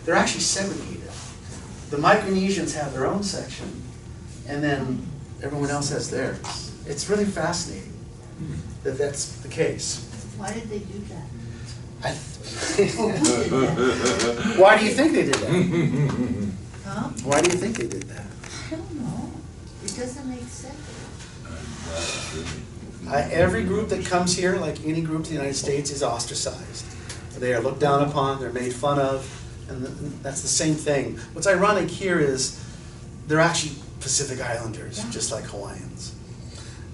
They're actually segregated. The Micronesians have their own section, and then everyone else has theirs. It's really fascinating that that's the case. Why did they do that? Why do you think they did that? Huh? Why do you think they did that? I don't know. It doesn't make sense. Every group that comes here, like any group in the United States, is ostracized. They are looked down upon, they're made fun of, and that's the same thing. What's ironic here is they're actually Pacific Islanders, just like Hawaiians.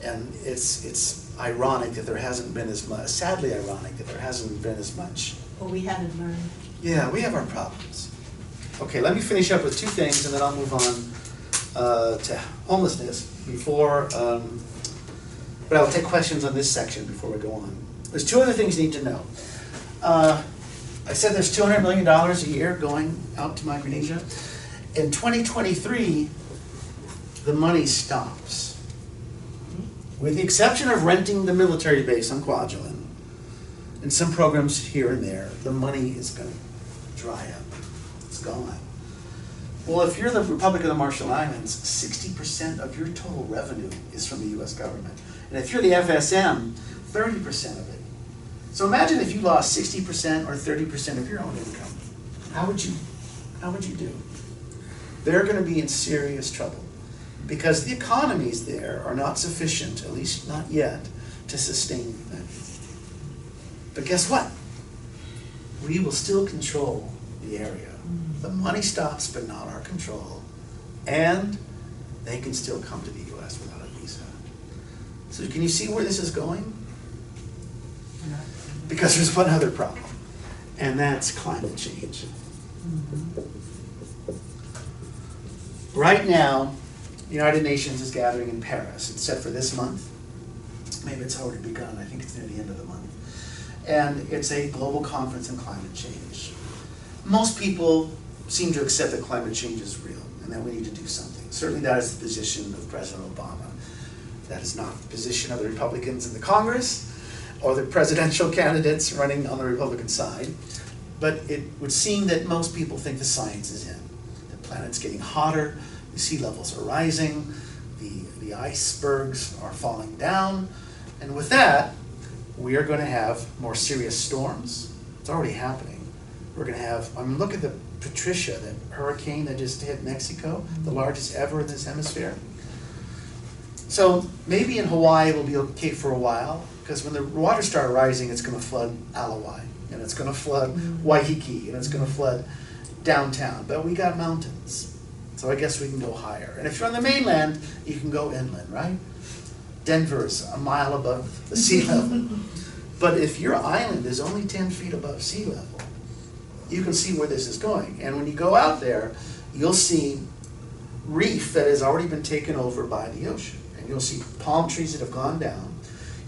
And it's ironic that there hasn't been as much, sadly ironic that there hasn't been as much. Or we haven't learned. Yeah, we have our problems. Okay, let me finish up with two things and then I'll move on to homelessness before, but I'll take questions on this section before we go on. There's two other things you need to know. I said there's $200 million a year going out to Micronesia. In 2023, the money stops. With the exception of renting the military base on Kwajalein and some programs here and there, the money is going to dry up. It's gone. Well, if you're the Republic of the Marshall Islands, 60% of your total revenue is from the U.S. government. And if you're the FSM, 30% of it. So imagine if you lost 60% or 30% of your own income. How would you do? They're going to be in serious trouble because the economies there are not sufficient, at least not yet, to sustain them. But guess what? We will still control the area. The money stops, but not our control. And they can still come to the U.S. without a visa. So can you see where this is going? Because there's one other problem, and that's climate change. Right now, the United Nations is gathering in Paris. It's set for this month. Maybe it's already begun. I think it's near the end of the month. And it's a global conference on climate change. Most people seem to accept that climate change is real and that we need to do something. Certainly that is the position of President Obama. That is not the position of the Republicans in the Congress or the presidential candidates running on the Republican side. But it would seem that most people think the science is in. The planet's getting hotter, the sea levels are rising, the icebergs are falling down, and with that, we are going to have more serious storms. It's already happening. We're going to have, I mean, look at the Patricia, that hurricane that just hit Mexico, the largest ever in this hemisphere. So maybe in Hawaii it'll be okay for a while, because when the waters start rising, it's going to flood Alawai, and it's going to flood Waiheke, and it's going to flood downtown. But we got mountains, so I guess we can go higher. And if you're on the mainland, you can go inland, right? Denver's a mile above the sea level. But if your island is only 10 feet above sea level, you can see where this is going. And when you go out there, you'll see reef that has already been taken over by the ocean. And you'll see palm trees that have gone down.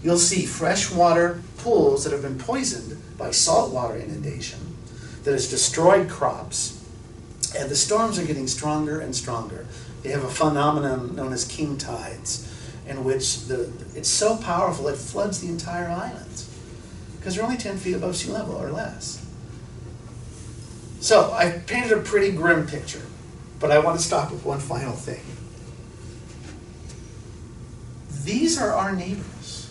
You'll see freshwater pools that have been poisoned by saltwater inundation that has destroyed crops. And the storms are getting stronger and stronger. They have a phenomenon known as king tides, in which it's so powerful it floods the entire island because they're only 10 feet above sea level or less. So I painted a pretty grim picture, but I want to stop with one final thing. These are our neighbors.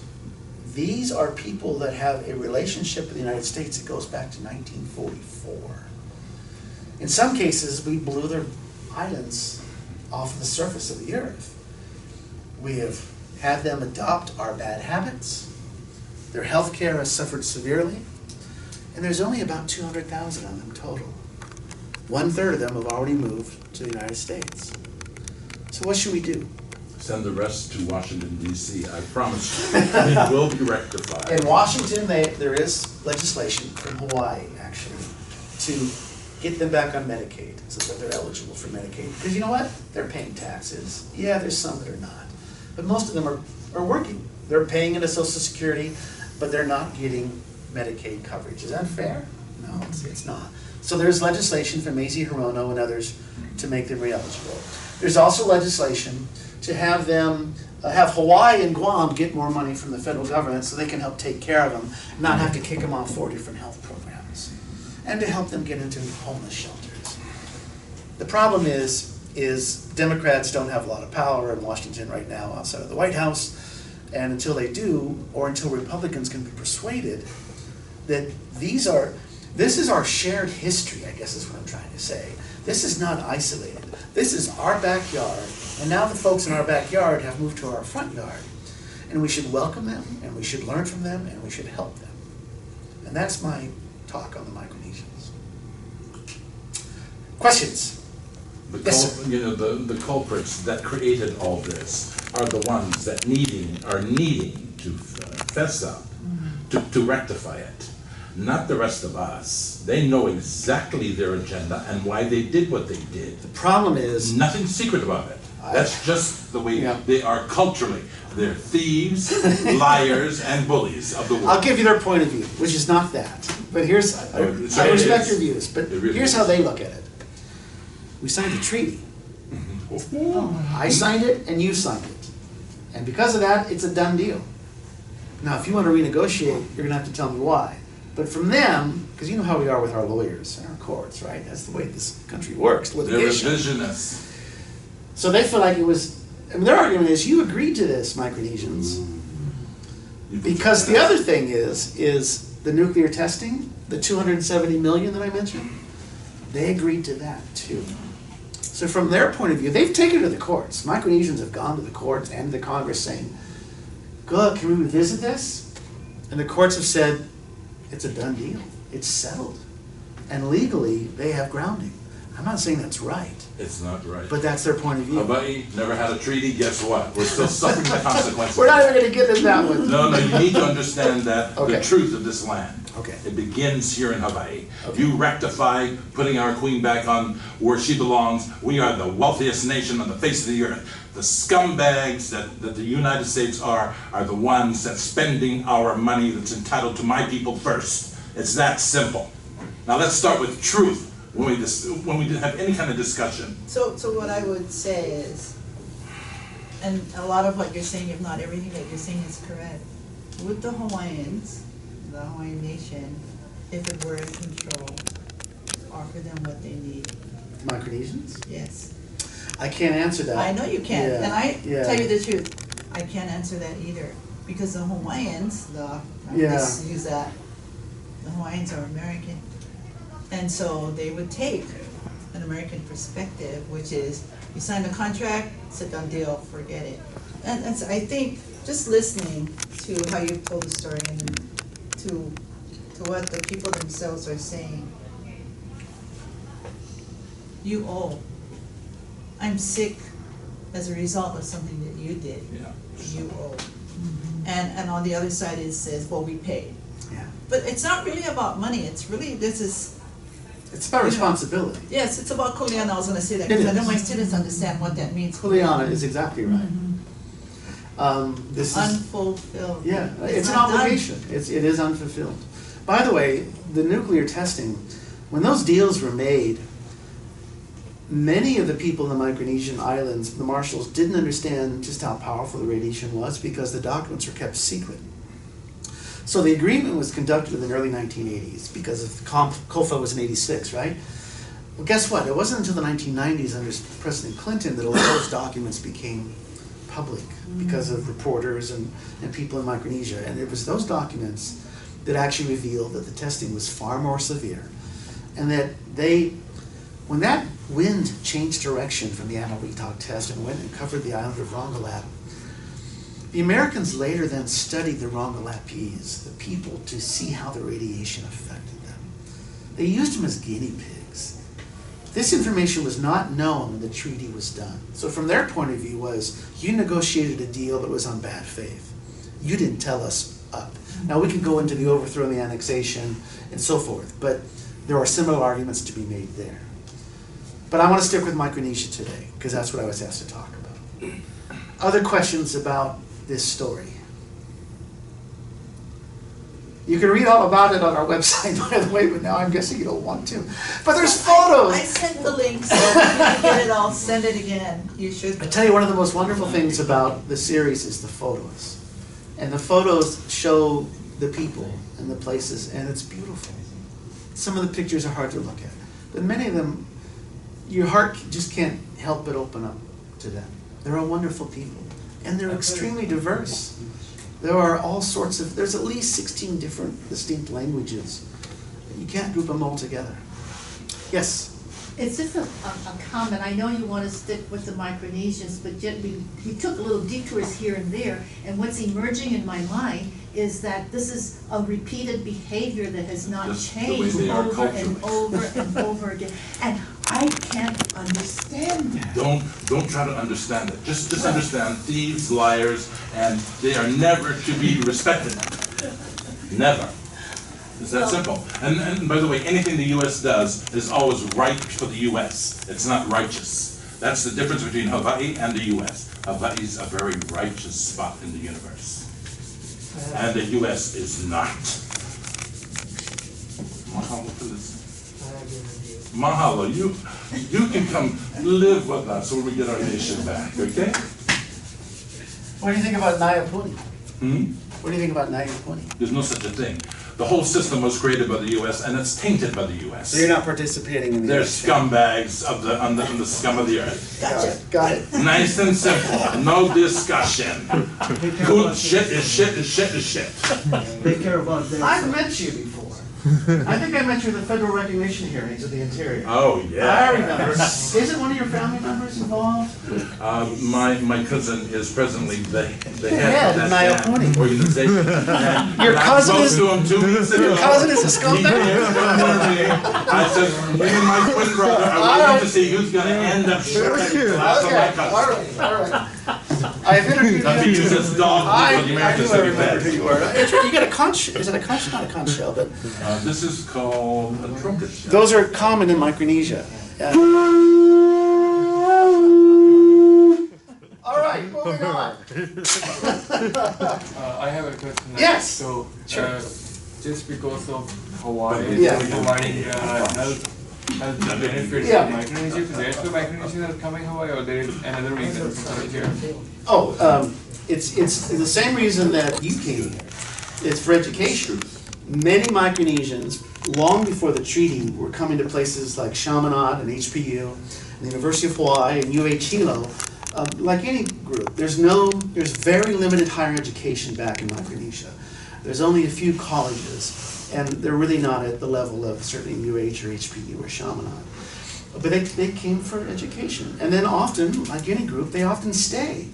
These are people that have a relationship with the United States that goes back to 1944. In some cases, we blew their islands off the surface of the earth. We have had them adopt our bad habits. Their health care has suffered severely. And there's only about 200,000 of them total. 1/3 of them have already moved to the United States. So what should we do? Send the rest to Washington DC. I promise you, it will be rectified. In Washington, there is legislation from Hawaii, actually, to get them back on Medicaid so that they're eligible for Medicaid. Because you know what? They're paying taxes. Yeah, there's some that are not. But most of them are working. They're paying into Social Security, but they're not getting Medicaid coverage. Is that fair? No, it's not. So there's legislation from Mazie Hirono and others to make them re-eligible. There's also legislation to have them, have Hawaii and Guam get more money from the federal government so they can help take care of them, not have to kick them off 4 different health programs, and to help them get into homeless shelters. The problem is Democrats don't have a lot of power in Washington right now outside of the White House, and until they do, or until Republicans can be persuaded that this is our shared history, I guess is what I'm trying to say. This is not isolated. This is our backyard, and now the folks in our backyard have moved to our front yard. And we should welcome them, and we should learn from them, and we should help them. And that's my talk on the Micronesians. Questions? Yes, sir. The culprits that created all this are the ones that are needing to fess up, to rectify it. Not the rest of us. They know exactly their agenda and why they did what they did. The problem is... Nothing secret about it. That's just the way they are culturally. They're thieves, liars, and bullies of the world. I'll give you their point of view, which is not that. But here's... I respect your views, but here's how they look at it. We signed a treaty. I signed it and you signed it. And because of that, it's a done deal. Now, if you want to renegotiate, you're going to have to tell me why. But from them, because you know how we are with our lawyers and our courts, right? That's the way this country works, litigation. They're revisionists. So they feel like it was, I mean, their argument is, you agreed to this, Micronesians. Because the other thing is the nuclear testing, the 270 million that I mentioned, they agreed to that too. So from their point of view, they've taken it to the courts. Micronesians have gone to the courts and to the Congress saying, good, can we revisit this? And the courts have said, it's a done deal. It's settled. And legally, they have grounding. I'm not saying that's right. It's not right. But that's their point of view. Hawaii never had a treaty. Guess what? We're still suffering the consequences. We're not even going to get into that one. No, you need to understand that Okay. the truth of this land. Okay. It begins here in Hawaii. Okay. You rectify putting our queen back on where she belongs. We are the wealthiest nation on the face of the earth. The scumbags that the United States are the ones that's spending our money that's entitled to my people first. It's that simple. Now let's start with truth when we have any kind of discussion. So what I would say is, and a lot of what you're saying, if not everything that you're saying is correct, would the Hawaiians, the Hawaiian nation, if it were in control, offer them what they need? Micronesians? Yes. I can't answer that. I know you can't, Yeah, and I yeah. tell you the truth, I can't answer that either, because the Hawaiians, let's use that, the Hawaiians are American, and so they would take an American perspective, which is, you sign a contract, it's a done deal, forget it. And so I think, just listening to how you told the story and to what the people themselves are saying, you owe. I'm sick as a result of something that you did. Yeah. You owe. And on the other side it says, well, we paid. Yeah. But it's not really about money. It's really, It's about responsibility. yes, it's about kuleana. I was going to say that It because I know is. my students understand what that means. Kuleana is exactly right. This is Unfulfilled. it's an not done. obligation. It is unfulfilled. By the way, the nuclear testing, when those deals were made, many of the people in the Micronesian islands, the Marshalls, didn't understand just how powerful the radiation was because the documents were kept secret. So the agreement was conducted in the early 1980s because of COFA was in 86, right? Well, guess what? It wasn't until the 1990s under President Clinton that a lot of those documents became public because of reporters and people in Micronesia. And it was those documents that actually revealed that the testing was far more severe and that when that wind changed direction from the Anahuac test and went and covered the island of Rongelap, the Americans later then studied the Rongelapese, the people, to see how the radiation affected them. They used them as guinea pigs. This information was not known when the treaty was done. So from their point of view was, you negotiated a deal that was on bad faith. You didn't tell us up. Now we can go into the overthrow and the annexation and so forth, but there are similar arguments to be made there. But I want to stick with Micronesia today, because that's what I was asked to talk about. Other questions about this story? You can read all about it on our website, by the way, but now I'm guessing you don't want to. But there's photos! I sent the link, so if you can get it, I'll send it again. You should. I tell you, one of the most wonderful things about the series is the photos. And the photos show the people and the places, and it's beautiful. Some of the pictures are hard to look at, but many of them, your heart just can't help but open up to them. They're a wonderful people, and they're extremely diverse. There are all sorts of, there's at least 16 different distinct languages. You can't group them all together. Yes? It's just a comment. I know you want to stick with the Micronesians, but yet you took a little detours here and there, and what's emerging in my mind is that this is a repeated behavior that has not Just the way changed they are over and culturally. over and over again. And I can't understand that. Don't try to understand it. Just understand thieves, liars, and they are never to be respected. Never. It's that simple. And by the way, anything the U.S. does is always right for the U.S. It's not righteous. That's the difference between Hawaii and the U.S. Hawaii is a very righteous spot in the universe. And the U.S. is not. Mahalo for this. Mahalo. You can come live with us when we get our nation back, okay? What do you think about Nayapuni? Hmm? What do you think about Nayapuni? There's no such a thing. The whole system was created by the U.S. and it's tainted by the U.S. So you're not participating in the They're election? scumbags on the scum of the earth. Gotcha. Got it. Nice and simple, no discussion. Good shit is shit is shit is shit. They care about their. I've met you before. I think I met you at the federal recognition hearings of the Interior. Oh, I yeah. remember. Isn't one of your family members involved? My cousin is presently the head head of of that Nayapuni. organization. And Your I cousin spoke is- to him 2 weeks ago. Your cousin is a scumbag? I said, me and my twin brother are waiting to see who's gonna end up shooting the last of my Okay, cousins. all right. I've interviewed That you. means this dog I for the Americans do to be remember fed. who you were. It's right, you got a conch, is it a conch? Not a conch shell, but This is called a trumpet shell. those are common in Micronesia. All right, moving on. I have a question. Yes. So, Sure. just because of Hawaii Yeah. providing health benefits Yeah. to Micronesians, that's why Micronesians are coming Hawaii, or there is another reason for coming here? Oh, it's the same reason that you came here. It's for education. Many Micronesians, long before the treaty, were coming to places like Chaminade and H.P.U, and the University of Hawaii and UH-Hilo. Like any group, there's very limited higher education back in Micronesia. There's only a few colleges, and they're really not at the level of certainly UH or HPU or Chaminade. But they came for education. And then often, like any group, they often stay.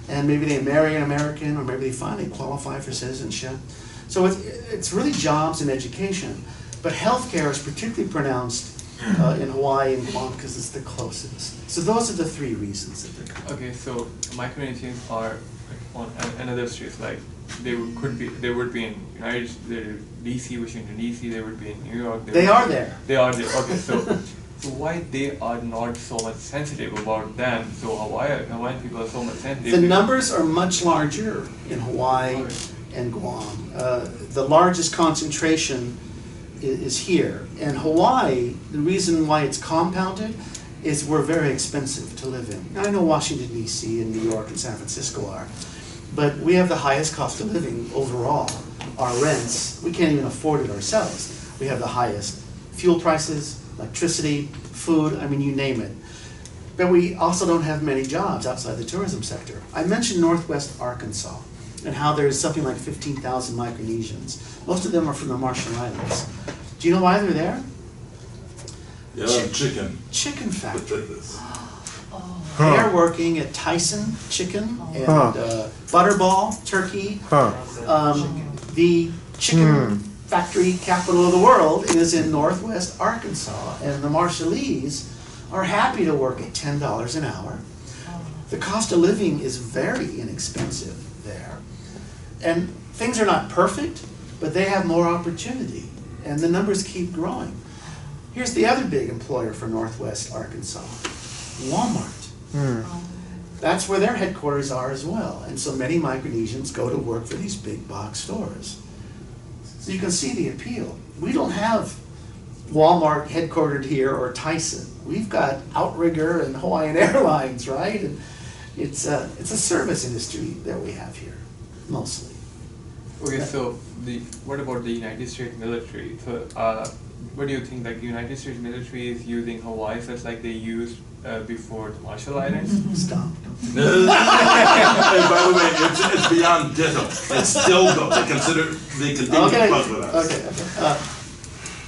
And maybe they marry an American, or maybe they finally qualify for citizenship. So it's really jobs and education. But healthcare is particularly pronounced in Hawaii and Guam because it's the closest. So those are the three reasons that they're coming. Okay, so Micronesians are like, on another streets, like they would be in DC, Washington DC, they would be in New York. They are there. They are there. Okay, so why they are not so much sensitive about them? So Hawaiian people are so much sensitive. The numbers are much larger in Hawaii and Guam. The largest concentration is here. And Hawaii, the reason why it's compounded is we're very expensive to live in. Now, I know Washington, D.C. and New York and San Francisco are, but we have the highest cost of living overall. Our rents, we can't even afford it ourselves. We have the highest fuel prices, electricity, food, I mean, you name it. But we also don't have many jobs outside the tourism sector. I mentioned Northwest Arkansas and how there's something like 15,000 Micronesians. Most of them are from the Marshall Islands. Do you know why they're there? Yeah, chicken. Chicken factories. Huh. They're working at Tyson Chicken and Butterball Turkey. The chicken factory capital of the world is in Northwest Arkansas, and the Marshallese are happy to work at $10 an hour. The cost of living is very inexpensive there. And things are not perfect, but they have more opportunity. And the numbers keep growing. Here's the other big employer for Northwest Arkansas, Walmart. That's where their headquarters are as well. And so many Micronesians go to work for these big box stores. So you can see the appeal. We don't have Walmart headquartered here or Tyson. We've got Outrigger and Hawaiian Airlines, right? And it's a service industry that we have here, mostly. Okay, so what about the United States military? So, what do you think? Like, United States military is using Hawaii such like they used before the Marshall Islands? Stop. And by the way, it's beyond ditto. It's still go. They continue to fuck with us. Okay.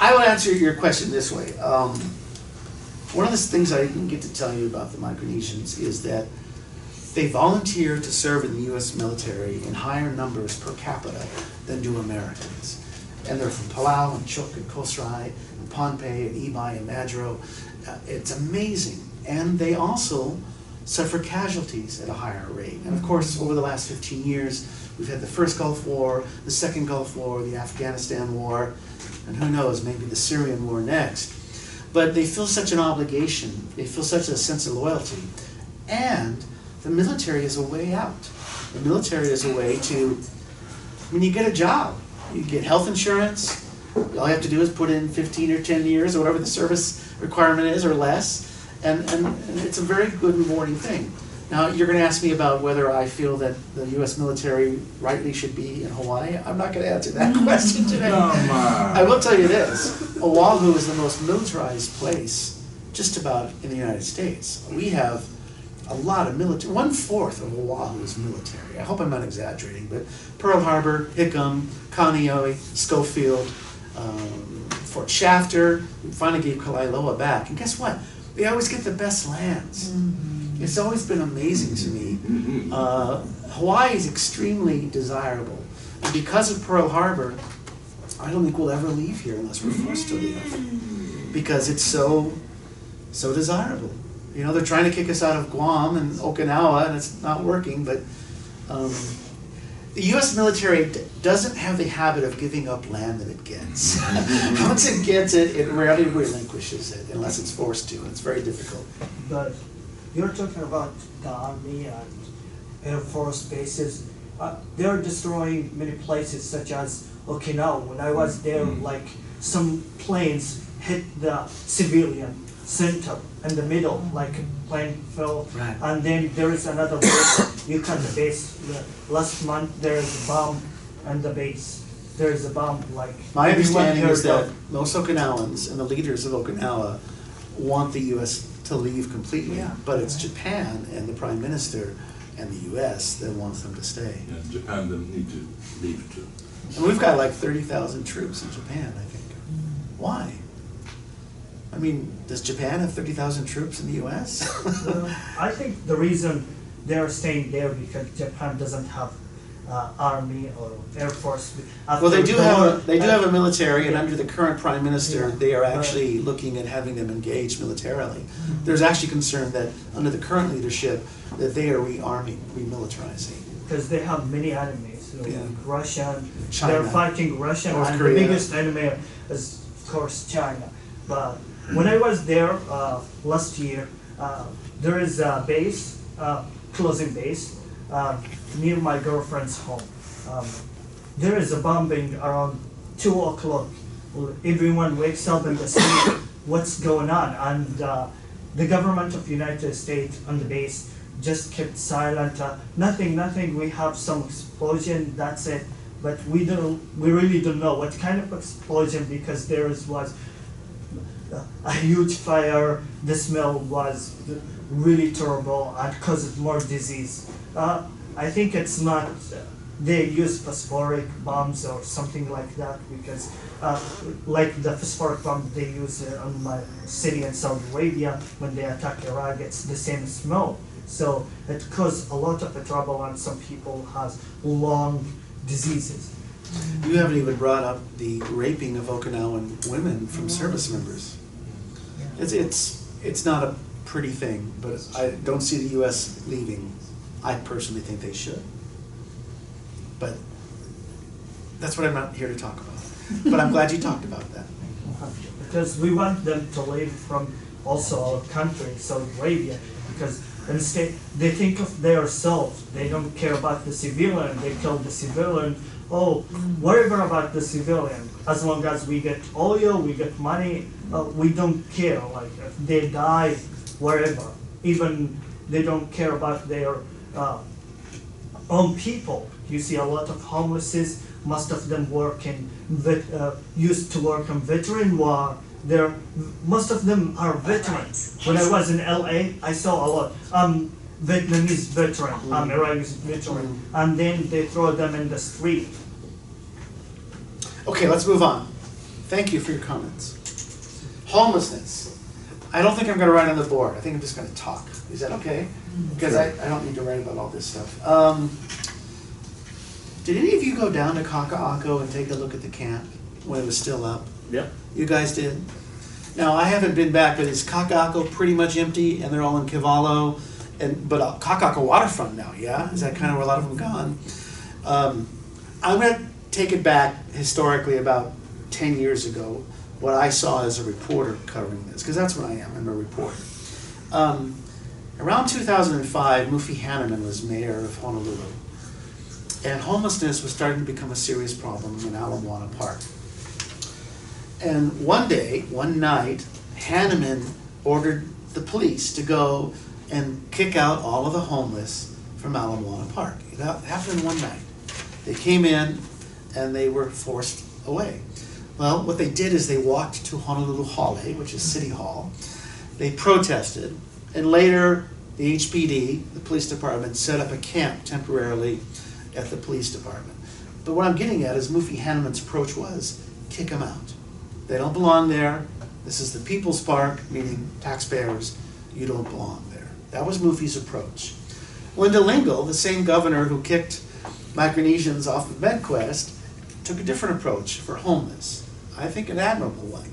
I will answer your question this way. One of the things I didn't get to tell you about the Micronesians is that they volunteer to serve in the U.S. military in higher numbers per capita than do Americans. And they're from Palau and Chuuk and Kosrae and Pohnpei and Ibai and Madro. It's amazing. And they also suffer casualties at a higher rate. And of course, over the last 15 years, we've had the first Gulf War, the second Gulf War, the Afghanistan War, and who knows, maybe the Syrian War next. But they feel such an obligation. They feel such a sense of loyalty. And the military is a way out. The military is a way to, when you get a job, you get health insurance. All you have to do is put in 15 or 10 years or whatever the service requirement is or less. And it's a very good, rewarding thing. Now, you're going to ask me about whether I feel that the U.S. military rightly should be in Hawaii. I'm not going to answer that question today. I will tell you this. Oahu is the most militarized place just about in the United States. We have a lot of military. 1/4 of Oahu is military. I hope I'm not exaggerating, but Pearl Harbor, Hickam, Kaneohe, Schofield, Fort Shafter. We finally gave Kalaeloa back. And guess what? They always get the best lands. It's always been amazing to me. Hawaii is extremely desirable. And because of Pearl Harbor, I don't think we'll ever leave here unless we're forced to leave. Because it's so desirable. You know, they're trying to kick us out of Guam and Okinawa, and it's not working, but the U.S. military doesn't have the habit of giving up land that it gets. Once it gets it, it rarely relinquishes it, unless it's forced to. It's very difficult. But you're talking about the Army and Air Force bases. They're destroying many places, such as Okinawa. When I was there, like, some planes hit the civilian center in the middle, like a plane fell. Right. And then there is another base. You cut the base. Last month there is a bomb on the base. There is a bomb, like. My understanding is that most Okinawans and the leaders of Okinawa want the U.S. to leave completely, but it's Japan and the Prime Minister and the U.S. that wants them to stay. Yeah, Japan doesn't need to leave too. And we've got like 30,000 troops in Japan, I think. Why? I mean, does Japan have 30,000 troops in the U.S.? I think the reason they're staying there because Japan doesn't have army or air force. Well, they do have a military, and under the current prime minister, they are actually looking at having them engage militarily. There's actually concern that under the current leadership, that they are rearming, remilitarizing. Because they have many enemies. So Russia, China. They're fighting Russia, North and Korea. the biggest enemy is, of course, China. But when I was there last year, there is a base, closing base, near my girlfriend's home. There is a bombing around 2 o'clock. Everyone wakes up in the city, what's going on? And the government of United States on the base just kept silent. Nothing, we have some explosion, that's it. But we really don't know what kind of explosion, because there was a huge fire. The smell was really terrible and caused more disease. I think it's not, they use phosphoric bombs or something like that, because like the phosphoric bomb they use in my city in Saudi Arabia when they attack Iraq, it's the same smell. So it caused a lot of trouble, and some people has long diseases. You haven't even brought up the raping of Okinawan women from service members. It's it's not a pretty thing, but I don't see the U.S. leaving. I personally think they should. But that's what I'm not here to talk about. But I'm glad you talked about that. Because we want them to leave from also our country, Saudi Arabia, because instead they think of themselves. They don't care about the civilian. They kill the civilian. Oh, whatever about the civilian. As long as we get oil, we get money, we don't care. Like if they die, wherever. Even they don't care about their own people. You see a lot of homelesses. Most of them used to work in veteran war. Most of them are veterans. When I was in LA, I saw a lot. Vietnamese veteran, Iraqi veteran, and then they throw them in the street. Okay, let's move on. Thank you for your comments. Homelessness. I don't think I'm going to write on the board. I think I'm just going to talk. Is that okay? Because I don't need to write about all this stuff. Did any of you go down to Kaka'ako and take a look at the camp when it was still up? Yep. You guys did? Now, I haven't been back, but is Kaka'ako pretty much empty and they're all in Kivalo? But Kaka'ako waterfront now, yeah? Is that kind of where a lot of them gone? I'm going to take it back historically about 10 years ago, what I saw as a reporter covering this, because that's what I am. I'm a reporter. Around 2005, Mufi Hanneman was mayor of Honolulu. And homelessness was starting to become a serious problem in Ala Moana Park. And one night, Hanneman ordered the police to go and kick out all of the homeless from Ala Moana Park. That happened in one night. They came in and they were forced away. Well, what they did is they walked to Honolulu Hale, which is City Hall. They protested, and later the HPD, the police department, set up a camp temporarily at the police department. But what I'm getting at is Mufi Hanneman's approach was, kick them out. They don't belong there. This is the people's park, meaning taxpayers. You don't belong there. That was Mufi's approach. Linda Lingle, the same governor who kicked Micronesians off of MedQuest, took a different approach for homeless. I think an admirable one.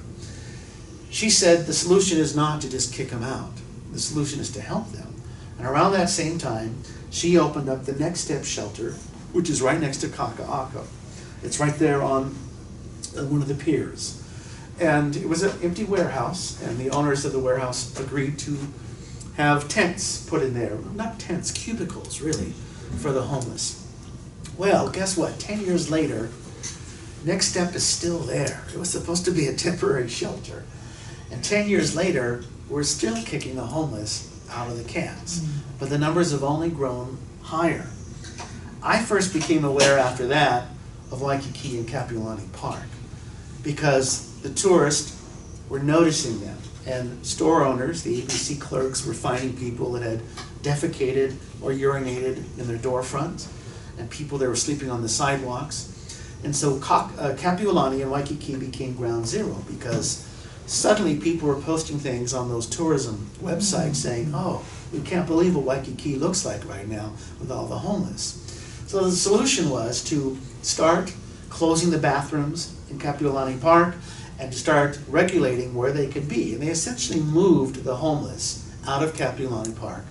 She said the solution is not to just kick them out. The solution is to help them. And around that same time, she opened up the Next Step shelter, which is right next to Kaka'ako. It's right there on one of the piers. And it was an empty warehouse, and the owners of the warehouse agreed to have tents put in there. Not tents, cubicles, really, for the homeless. Well, guess what? 10 years later, Next Step is still there. It was supposed to be a temporary shelter. And 10 years later, we're still kicking the homeless out of the camps. But the numbers have only grown higher. I first became aware after that of Waikiki and Kapiolani Park because the tourists were noticing them. And store owners, the ABC clerks, were finding people that had defecated or urinated in their door front, and people that were sleeping on the sidewalks. And so Kapiolani and Waikiki became ground zero because suddenly people were posting things on those tourism websites saying, oh, we can't believe what Waikiki looks like right now with all the homeless. So the solution was to start closing the bathrooms in Kapiolani Park and to start regulating where they could be. And they essentially moved the homeless out of Kapiolani Park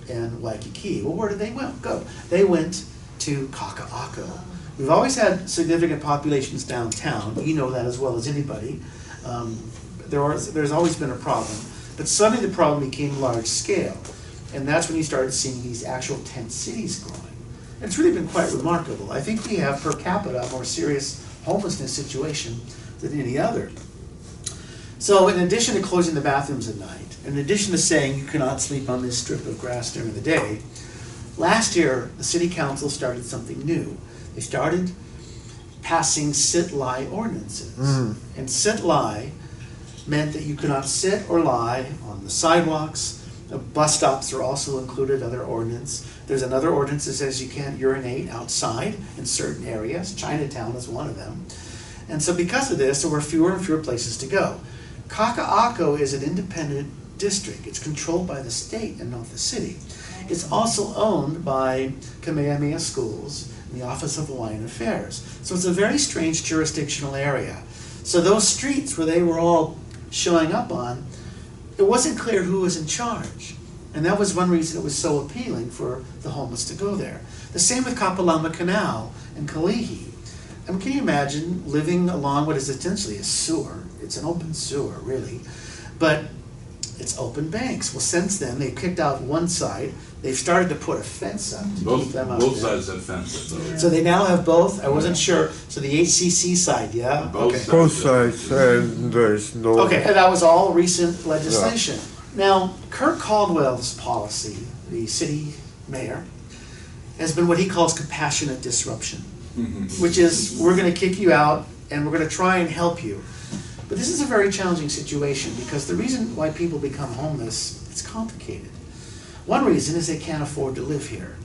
and Waikiki. Well, where did they go? They went to Kaka'ako. We've always had significant populations downtown. You know that as well as anybody. There's always been a problem. But suddenly the problem became large scale. And that's when you started seeing these actual tent cities growing. And it's really been quite remarkable. I think we have per capita a more serious homelessness situation than any other. So in addition to closing the bathrooms at night, in addition to saying you cannot sleep on this strip of grass during the day, last year the city council started something new. They started passing sit-lie ordinances. And sit-lie meant that you could not sit or lie on the sidewalks. Bus stops are also included, other ordinance. There's another ordinance that says you can't urinate outside in certain areas. Chinatown is one of them. And so because of this, there were fewer and fewer places to go. Kaka'ako is an independent district. It's controlled by the state and not the city. It's also owned by Kamehameha Schools and the Office of Hawaiian Affairs. So it's a very strange jurisdictional area. So those streets where they were all showing up on, it wasn't clear who was in charge. And that was one reason it was so appealing for the homeless to go there. The same with Kapalama Canal and Kalihi. I mean, can you imagine living along what is essentially a sewer? It's an open sewer, really. But it's open banks. Well, since then, they've kicked out one side. They've started to put a fence up to keep them out Both there. sides have fences, though. So they now have both? I wasn't sure. So the HCC side, yeah? Both Okay. Both sides, and there's no. Okay, and that was all recent legislation. Now, Kirk Caldwell's policy, the city mayor, has been what he calls compassionate disruption, which is we're going to kick you out and we're going to try and help you. But this is a very challenging situation because the reason why people become homeless, it's complicated. One reason is they can't afford to live here.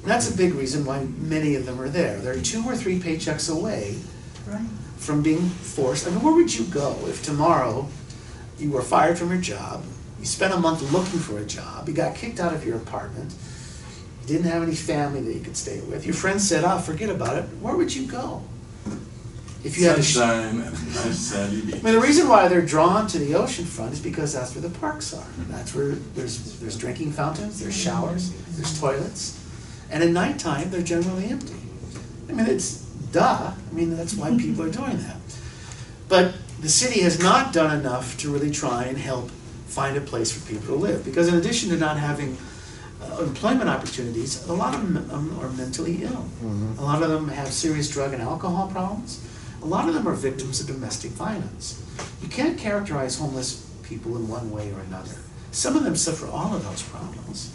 And that's a big reason why many of them are there. They're 2 or 3 paychecks away Right. from being forced. I mean, where would you go if tomorrow you were fired from your job, you spent a month looking for a job, you got kicked out of your apartment, you didn't have any family that you could stay with, your friends said, oh, forget about it, where would you go? If you had to Sunshine and a nice sandy beach. I mean, the reason why they're drawn to the ocean front is because that's where the parks are. That's where there's drinking fountains, there's showers, there's toilets, and at nighttime they're generally empty. I mean, it's duh. I mean, that's why people are doing that. But the city has not done enough to really try and help find a place for people to live. Because in addition to not having employment opportunities, a lot of them are mentally ill. A lot of them have serious drug and alcohol problems. A lot of them are victims of domestic violence. You can't characterize homeless people in one way or another. Some of them suffer all of those problems.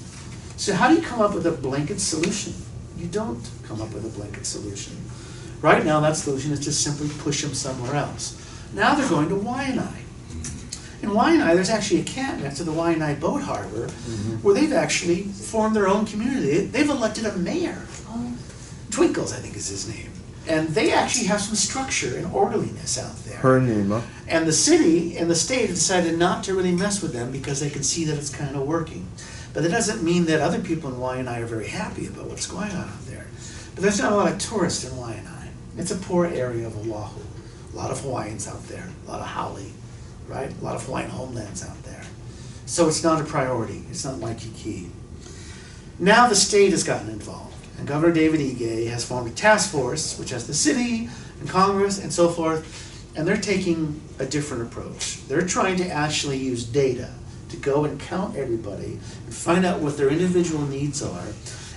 So how do you come up with a blanket solution? You don't come up with a blanket solution. Right now, that solution is just simply push them somewhere else. Now they're going to Waianae. In Waianae, there's actually a camp next to the Waianae Boat Harbor where they've actually formed their own community. They've elected a mayor. Twinkles, I think is his name. And they actually have some structure and orderliness out there. Her name, huh? And the city and the state have decided not to really mess with them because they can see that it's kind of working. But that doesn't mean that other people in Waianae are very happy about what's going on out there. But there's not a lot of tourists in Waianae. It's a poor area of Oahu. A lot of Hawaiians out there, a lot of haole, right? A lot of Hawaiian homelands out there. So it's not a priority. It's not Waikiki. Now the state has gotten involved. And Governor David Ige has formed a task force, which has the city and Congress and so forth, and they're taking a different approach. They're trying to actually use data to go and count everybody and find out what their individual needs are,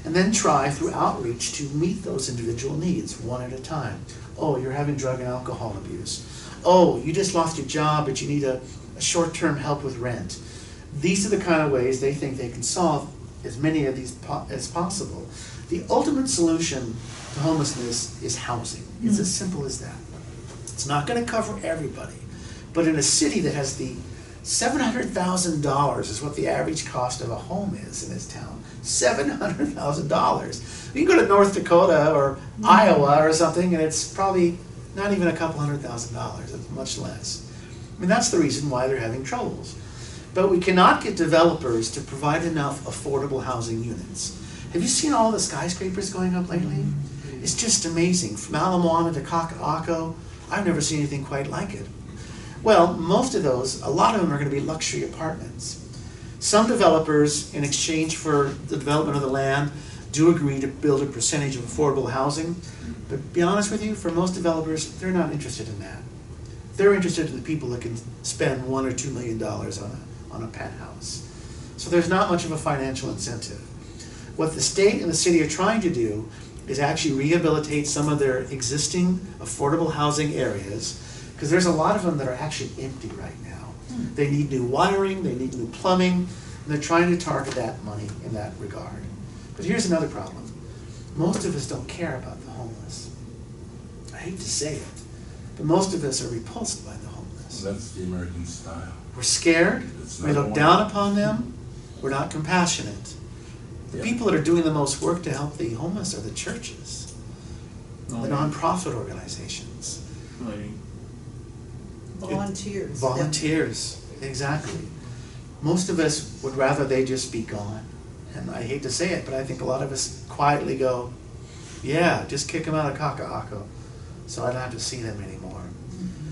and then try through outreach to meet those individual needs one at a time. Oh, you're having drug and alcohol abuse. Oh, you just lost your job, but you need a short-term help with rent. These are the kind of ways they think they can solve as many of these as possible. The ultimate solution to homelessness is housing. It's as simple as that. It's not going to cover everybody, but in a city that has the $700,000 is what the average cost of a home is in this town. $700,000. You can go to North Dakota or Iowa or something, and it's probably not even a couple $100,000. It's much less. I mean, that's the reason why they're having troubles. But we cannot get developers to provide enough affordable housing units. Have you seen all the skyscrapers going up lately? It's just amazing. From Ala Moana to Kaka'ako, I've never seen anything quite like it. Well, most of those, a lot of them are going to be luxury apartments. Some developers, in exchange for the development of the land, do agree to build a percentage of affordable housing. But to be honest with you, for most developers, they're not interested in that. They're interested in the people that can spend $1 or $2 million on a penthouse. So there's not much of a financial incentive. What the state and the city are trying to do is actually rehabilitate some of their existing affordable housing areas, because there's a lot of them that are actually empty right now. They need new wiring, they need new plumbing, and they're trying to target that money in that regard. But here's another problem. Most of us don't care about the homeless. I hate to say it, but most of us are repulsed by the homeless. That's the American style. We're scared, It's we not look one- down upon them, we're not compassionate. The Yeah. people that are doing the most work to help the homeless are the churches, the nonprofit organizations. Volunteers. Volunteers, exactly. Most of us would rather they just be gone. And I hate to say it, but I think a lot of us quietly go, yeah, just kick them out of Kaka'ako so I don't have to see them anymore.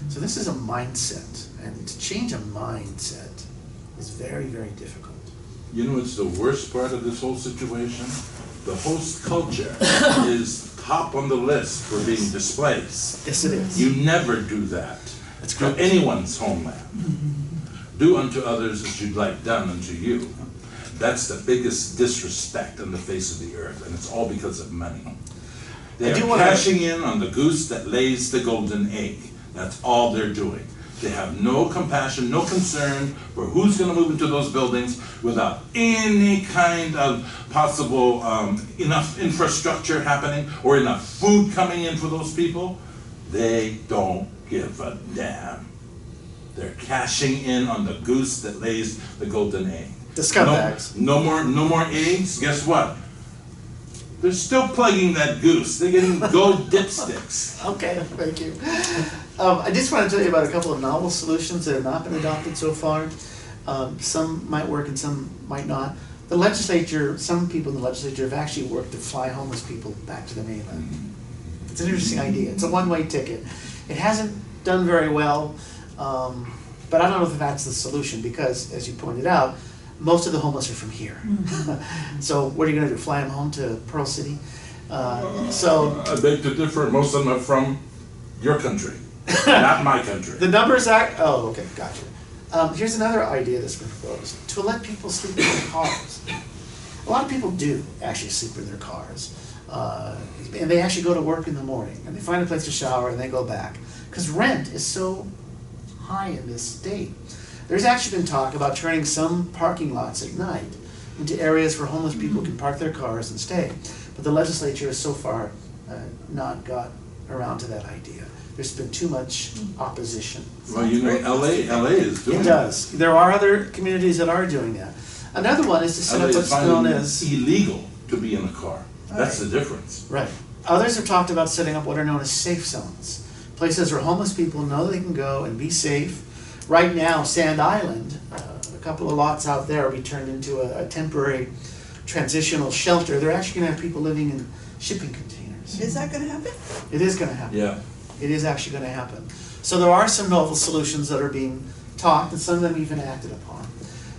So this is a mindset, and to change a mindset is very, very difficult. You know, it's the worst part of this whole situation. The host culture is top on the list for being displaced. Yes, it is. You never do that That's to correct. anyone's homeland. Do unto others as you'd like done unto you. That's the biggest disrespect on the face of the earth, and it's all because of money. They I do are wanna- cashing in on the goose that lays the golden egg. That's all they're doing. They have no compassion, no concern for who's going to move into those buildings without any kind of possible enough infrastructure happening or enough food coming in for those people. They don't give a damn. They're cashing in on the goose that lays the golden egg. The scumbags. No more eggs. Guess what? They're still plugging that goose. They're getting gold dipsticks. Okay, thank you. I just want to tell you about a couple of novel solutions that have not been adopted so far. Some might work and some might not. The legislature, some people in the legislature have actually worked to fly homeless people back to the mainland. It's an interesting idea. It's a one-way ticket. It hasn't done very well, but I don't know if that's the solution because, as you pointed out, most of the homeless are from here. So what are you going to do, fly them home to Pearl City? I beg to differ. Most of them are from your country, not my country. The numbers are, oh, okay, gotcha. Here's another idea that's been proposed, to let people sleep in their cars. A lot of people do actually sleep in their cars. And they actually go to work in the morning, and they find a place to shower, and they go back. Because rent is so high in this state. There's actually been talk about turning some parking lots at night into areas where homeless people can park their cars and stay. But the legislature has so far not got around to that idea. There's been too much opposition. Well, you know, LA is doing It does. There are other communities that are doing that. Another one is to set LA up is what's finding known it as... illegal to be in a car. That's the difference. Right. Others have talked about setting up what are known as safe zones. Places where homeless people know they can go and be safe. Right now, Sand Island, a couple of lots out there will be turned into a temporary transitional shelter. They're actually going to have people living in shipping containers. Is that gonna happen? It is going to happen. Yeah. It is actually going to happen. So there are some novel solutions that are being talked, and some of them even acted upon.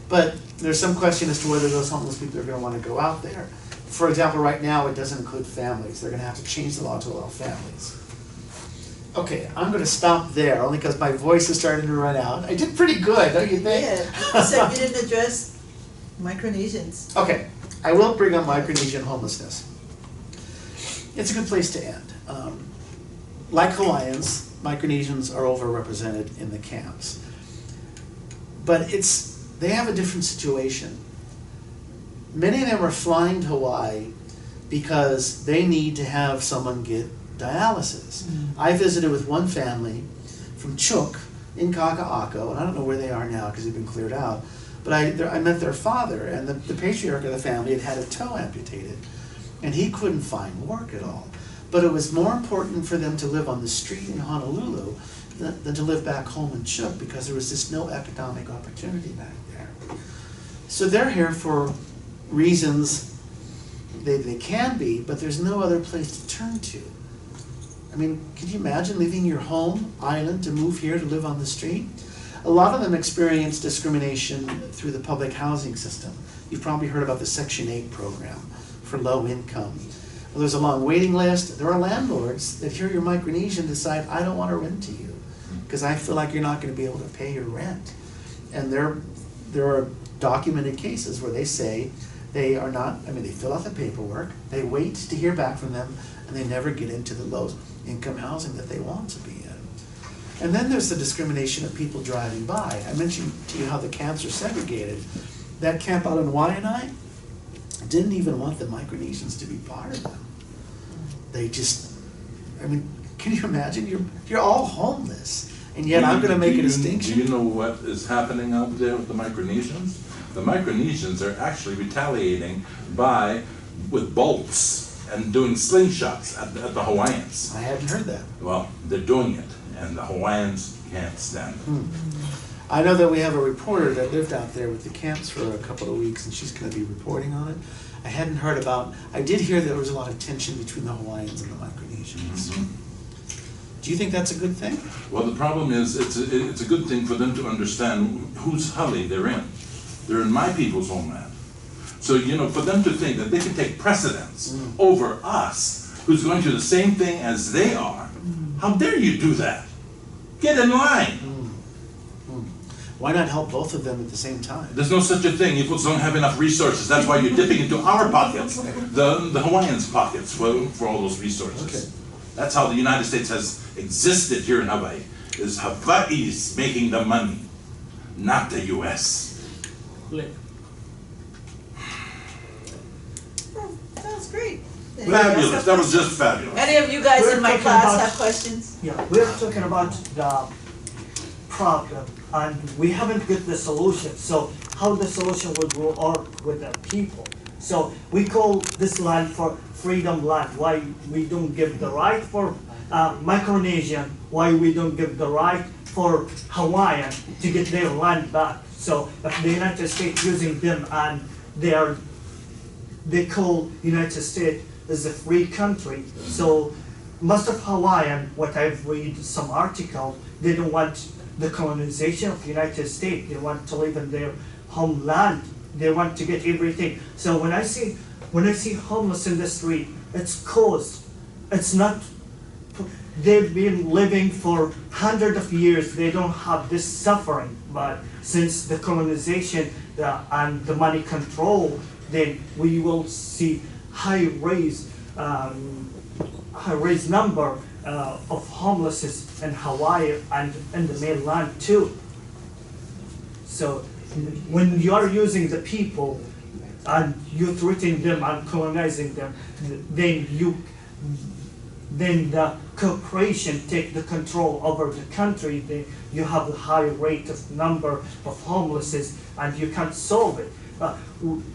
But there's some question as to whether those homeless people are going to want to go out there. For example, right now it doesn't include families. They're going to have to change the law to allow families. Okay, I'm going to stop there, only because my voice is starting to run out. I did pretty good, don't you think? Yeah, you said you didn't address Micronesians. Okay, I will bring up Micronesian homelessness. It's a good place to end. Like Hawaiians, Micronesians are overrepresented in the camps. But they have a different situation. Many of them are flying to Hawaii because they need to have someone get dialysis. I visited with one family from Chuuk in Kaka'ako, and I don't know where they are now because they've been cleared out, but I met their father, and the patriarch of the family had a toe amputated, and he couldn't find work at all. But it was more important for them to live on the street in Honolulu than to live back home in Chuuk because there was just no economic opportunity back there. So they're here for reasons they can be, but there's no other place to turn to. I mean, can you imagine leaving your home island to move here to live on the street? A lot of them experience discrimination through the public housing system. You've probably heard about the Section 8 program for low income. Well, there's a long waiting list. There are landlords that hear you're Micronesian decide, I don't want to rent to you because I feel like you're not going to be able to pay your rent. And there are documented cases where they say they are not, I mean, they fill out the paperwork, they wait to hear back from them, and they never get into the low income housing that they want to be in. And then there's the discrimination of people driving by. I mentioned to you how the camps are segregated. That camp out in Waianae didn't even want the Micronesians to be part of them. They just, I mean, can you imagine? You're all homeless, and yet I'm going to make a distinction. Do you know what is happening out there with the Micronesians? The Micronesians are actually retaliating with bolts and doing slingshots at the Hawaiians. I hadn't heard that. Well, they're doing it, and the Hawaiians can't stand it. I know that we have a reporter that lived out there with the camps for a couple of weeks, and she's going to be reporting on it. I hadn't heard about, I did hear there was a lot of tension between the Hawaiians and the Micronesians. Do you think that's a good thing? Well, the problem is it's a good thing for them to understand whose hully they're in. They're in my people's homeland. So, you know, for them to think that they can take precedence over us, who's going through the same thing as they are, how dare you do that? Get in line. Why not help both of them at the same time? There's no such a thing. You folks don't have enough resources. That's why you're dipping into our pockets, the Hawaiians' pockets, for all those resources. Okay. That's how the United States has existed here in Hawaii. Is Hawaii's making the money, not the U.S. That was great. Fabulous. That was just fabulous. Any of you guys We're in my talking class about- have questions? Yeah, we're talking about the problem, and we haven't got the solution. So how the solution will work with the people? So we call this land for freedom land. Why we don't give the right for Micronesian? Why we don't give the right for Hawaiian to get their land back? So if the United States using them and they call United States as a free country. So most of Hawaiian, what I've read some article, they don't want the colonization of the United States. They want to live in their homeland. They want to get everything. So when I see homeless in the street, it's caused. It's not. They've been living for hundreds of years. They don't have this suffering. But since the colonization and the money control, then we will see high raise number of homelessness in Hawaii and in the mainland too. So when you are using the people and you threaten them and colonizing them, then the corporation take the control over the country. Then you have a high rate of number of homelessness, and you can't solve it.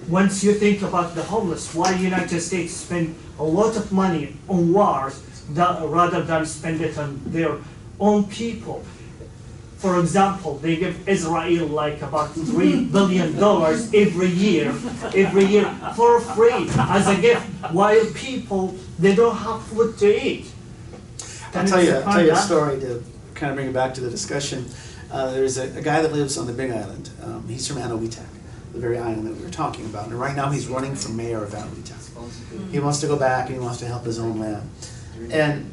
Once you think about the homeless, why United States spend a lot of money on wars rather than spend it on their own people? For example, they give Israel like about $3 billion every year for free as a gift, while people, they don't have food to eat. I'll tell you a story to kind of bring it back to the discussion. There's a guy that lives on the Big Island. He's from Anahuac, the very island that we were talking about. And right now he's running for mayor of Anahuac. He wants to go back and he wants to help his own land. And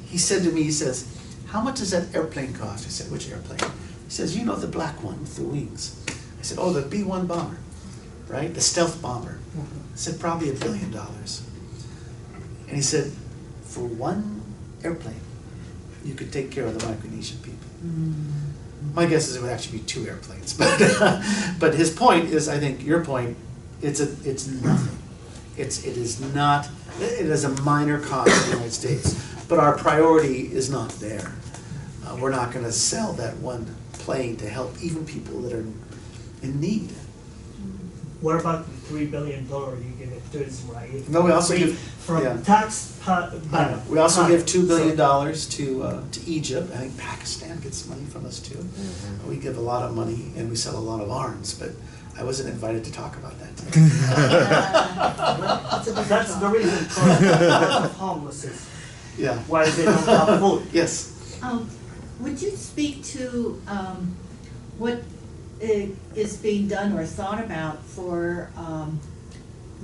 he said to me, he says, "How much does that airplane cost?" I said, "Which airplane?" He says, "You know, the black one with the wings." I said, "Oh, the B-1 bomber, right? The stealth bomber." I said, "Probably $1 billion." And he said, "For one airplane, you could take care of the Micronesian people." My guess is it would actually be 2 airplanes, but his point is, I think your point, it's nothing. It is a minor cost in the United States, but our priority is not there. We're not going to sell that one plane to help even people that are in need. What about the $3 billion you give it to Israel? No, we also give we also give $2 billion to Egypt. I think Pakistan gets money from us too. We give a lot of money and we sell a lot of arms, but I wasn't invited to talk about that today. That's the reason for a lot of homelessness. Yeah. Why they don't have food. Yes. Would you speak to what is being done or thought about for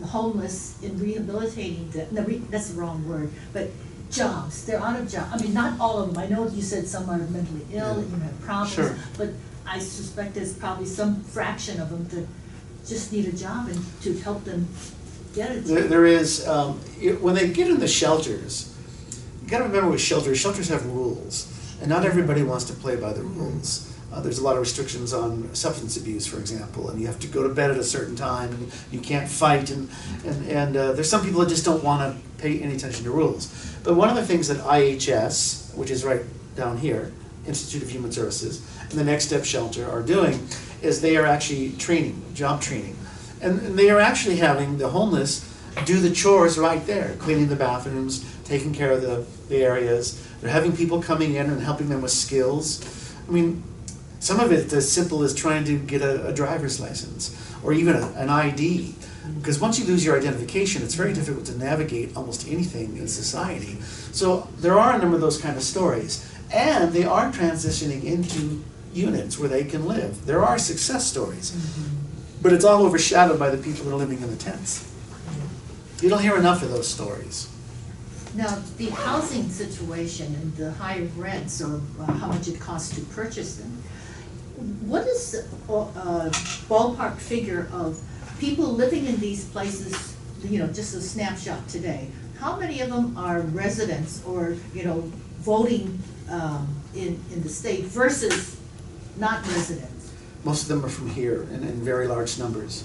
the homeless in rehabilitating them? No, that's the wrong word, but jobs. They're out of jobs. I mean, not all of them. I know you said some are mentally ill and you have problems, Sure. but I suspect there's probably some fraction of them that just need a job and to help them get a job. There is, when they get in the shelters, you got to remember with shelters have rules, and not everybody wants to play by the rules. There's a lot of restrictions on substance abuse, for example, and you have to go to bed at a certain time, and you can't fight, and there's some people that just don't want to pay any attention to rules. But one of the things that IHS, which is right down here, Institute of Human Services, and the Next Step Shelter are doing is they are actually training, job training. And they are actually having the homeless do the chores right there, cleaning the bathrooms, taking care of the areas. They're having people coming in and helping them with skills. I mean, some of it as simple as trying to get a driver's license or even an ID. Because once you lose your identification, it's very difficult to navigate almost anything in society. So there are a number of those kind of stories. And they are transitioning into units where they can live. There are success stories. But it's all overshadowed by the people that are living in the tents. You don't hear enough of those stories. Now, the housing situation and the high rents or how much it costs to purchase them, what is the ballpark figure of people living in these places, you know, just a snapshot today? How many of them are residents or, you know, voting in the state versus not residents? Most of them are from here in very large numbers.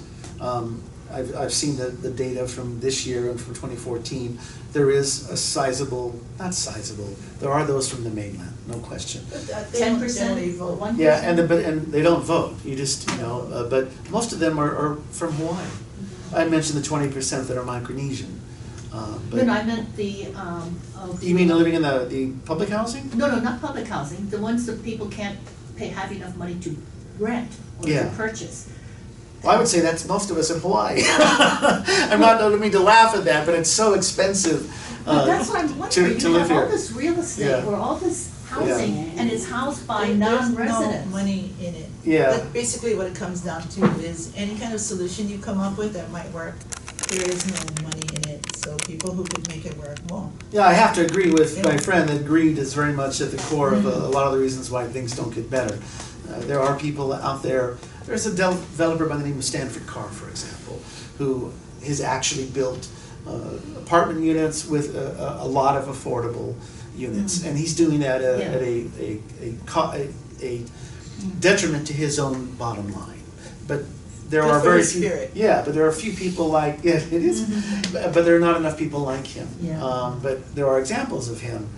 I've seen the data from this year and from 2014. There is a sizable, not sizable, there are those from the mainland, no question. 10%? vote. 1%? Yeah, and they don't vote. You just, you know, but most of them are from Hawaii. I mentioned the 20% that are Micronesian. No, I meant the, You mean living in the public housing? No, not public housing, the ones that people can't have enough money to rent or Yeah. to purchase. Well, I would say that's most of us in Hawaii. I don't mean to laugh at that, but it's so expensive But that's what I'm wondering, to you live have all here. this real estate Yeah. or all this housing, and it's housed by There's non-residents. no money in it. Yeah. But basically what it comes down to is any kind of solution you come up with that might work, there is no money in it, so people who could make it work won't. Yeah, I have to agree with my Yeah. friend that greed is very much at the core of a lot of the reasons why things don't get better. There are people out there. There's a developer by the name of Stanford Carr, for example, who has actually built apartment units with a lot of affordable units, and he's doing that at a detriment to his own bottom line. But there Good are for very his few. spirit. Yeah, but there are a few people like it is, but there are not enough people like him. Yeah. But there are examples of him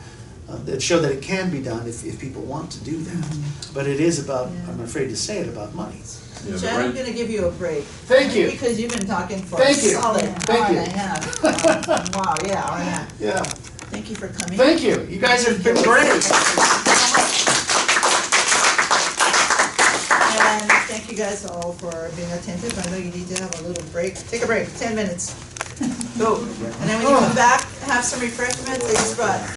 that show that it can be done if people want to do that. But it is about, Yeah. I'm afraid to say it, about money. Yeah, Chad, I'm gonna give you a break. Thank you. Because you've been talking for Thank a you. solid Thank hour you. and a half. Wow, yeah, hour and a half. Yeah, Thank you for coming. thank you. You guys have been great. And thank you guys all for being attentive. I know you need to have a little break. Take a break, 10 minutes. Go. And then when you come back, have some refreshments. They just brought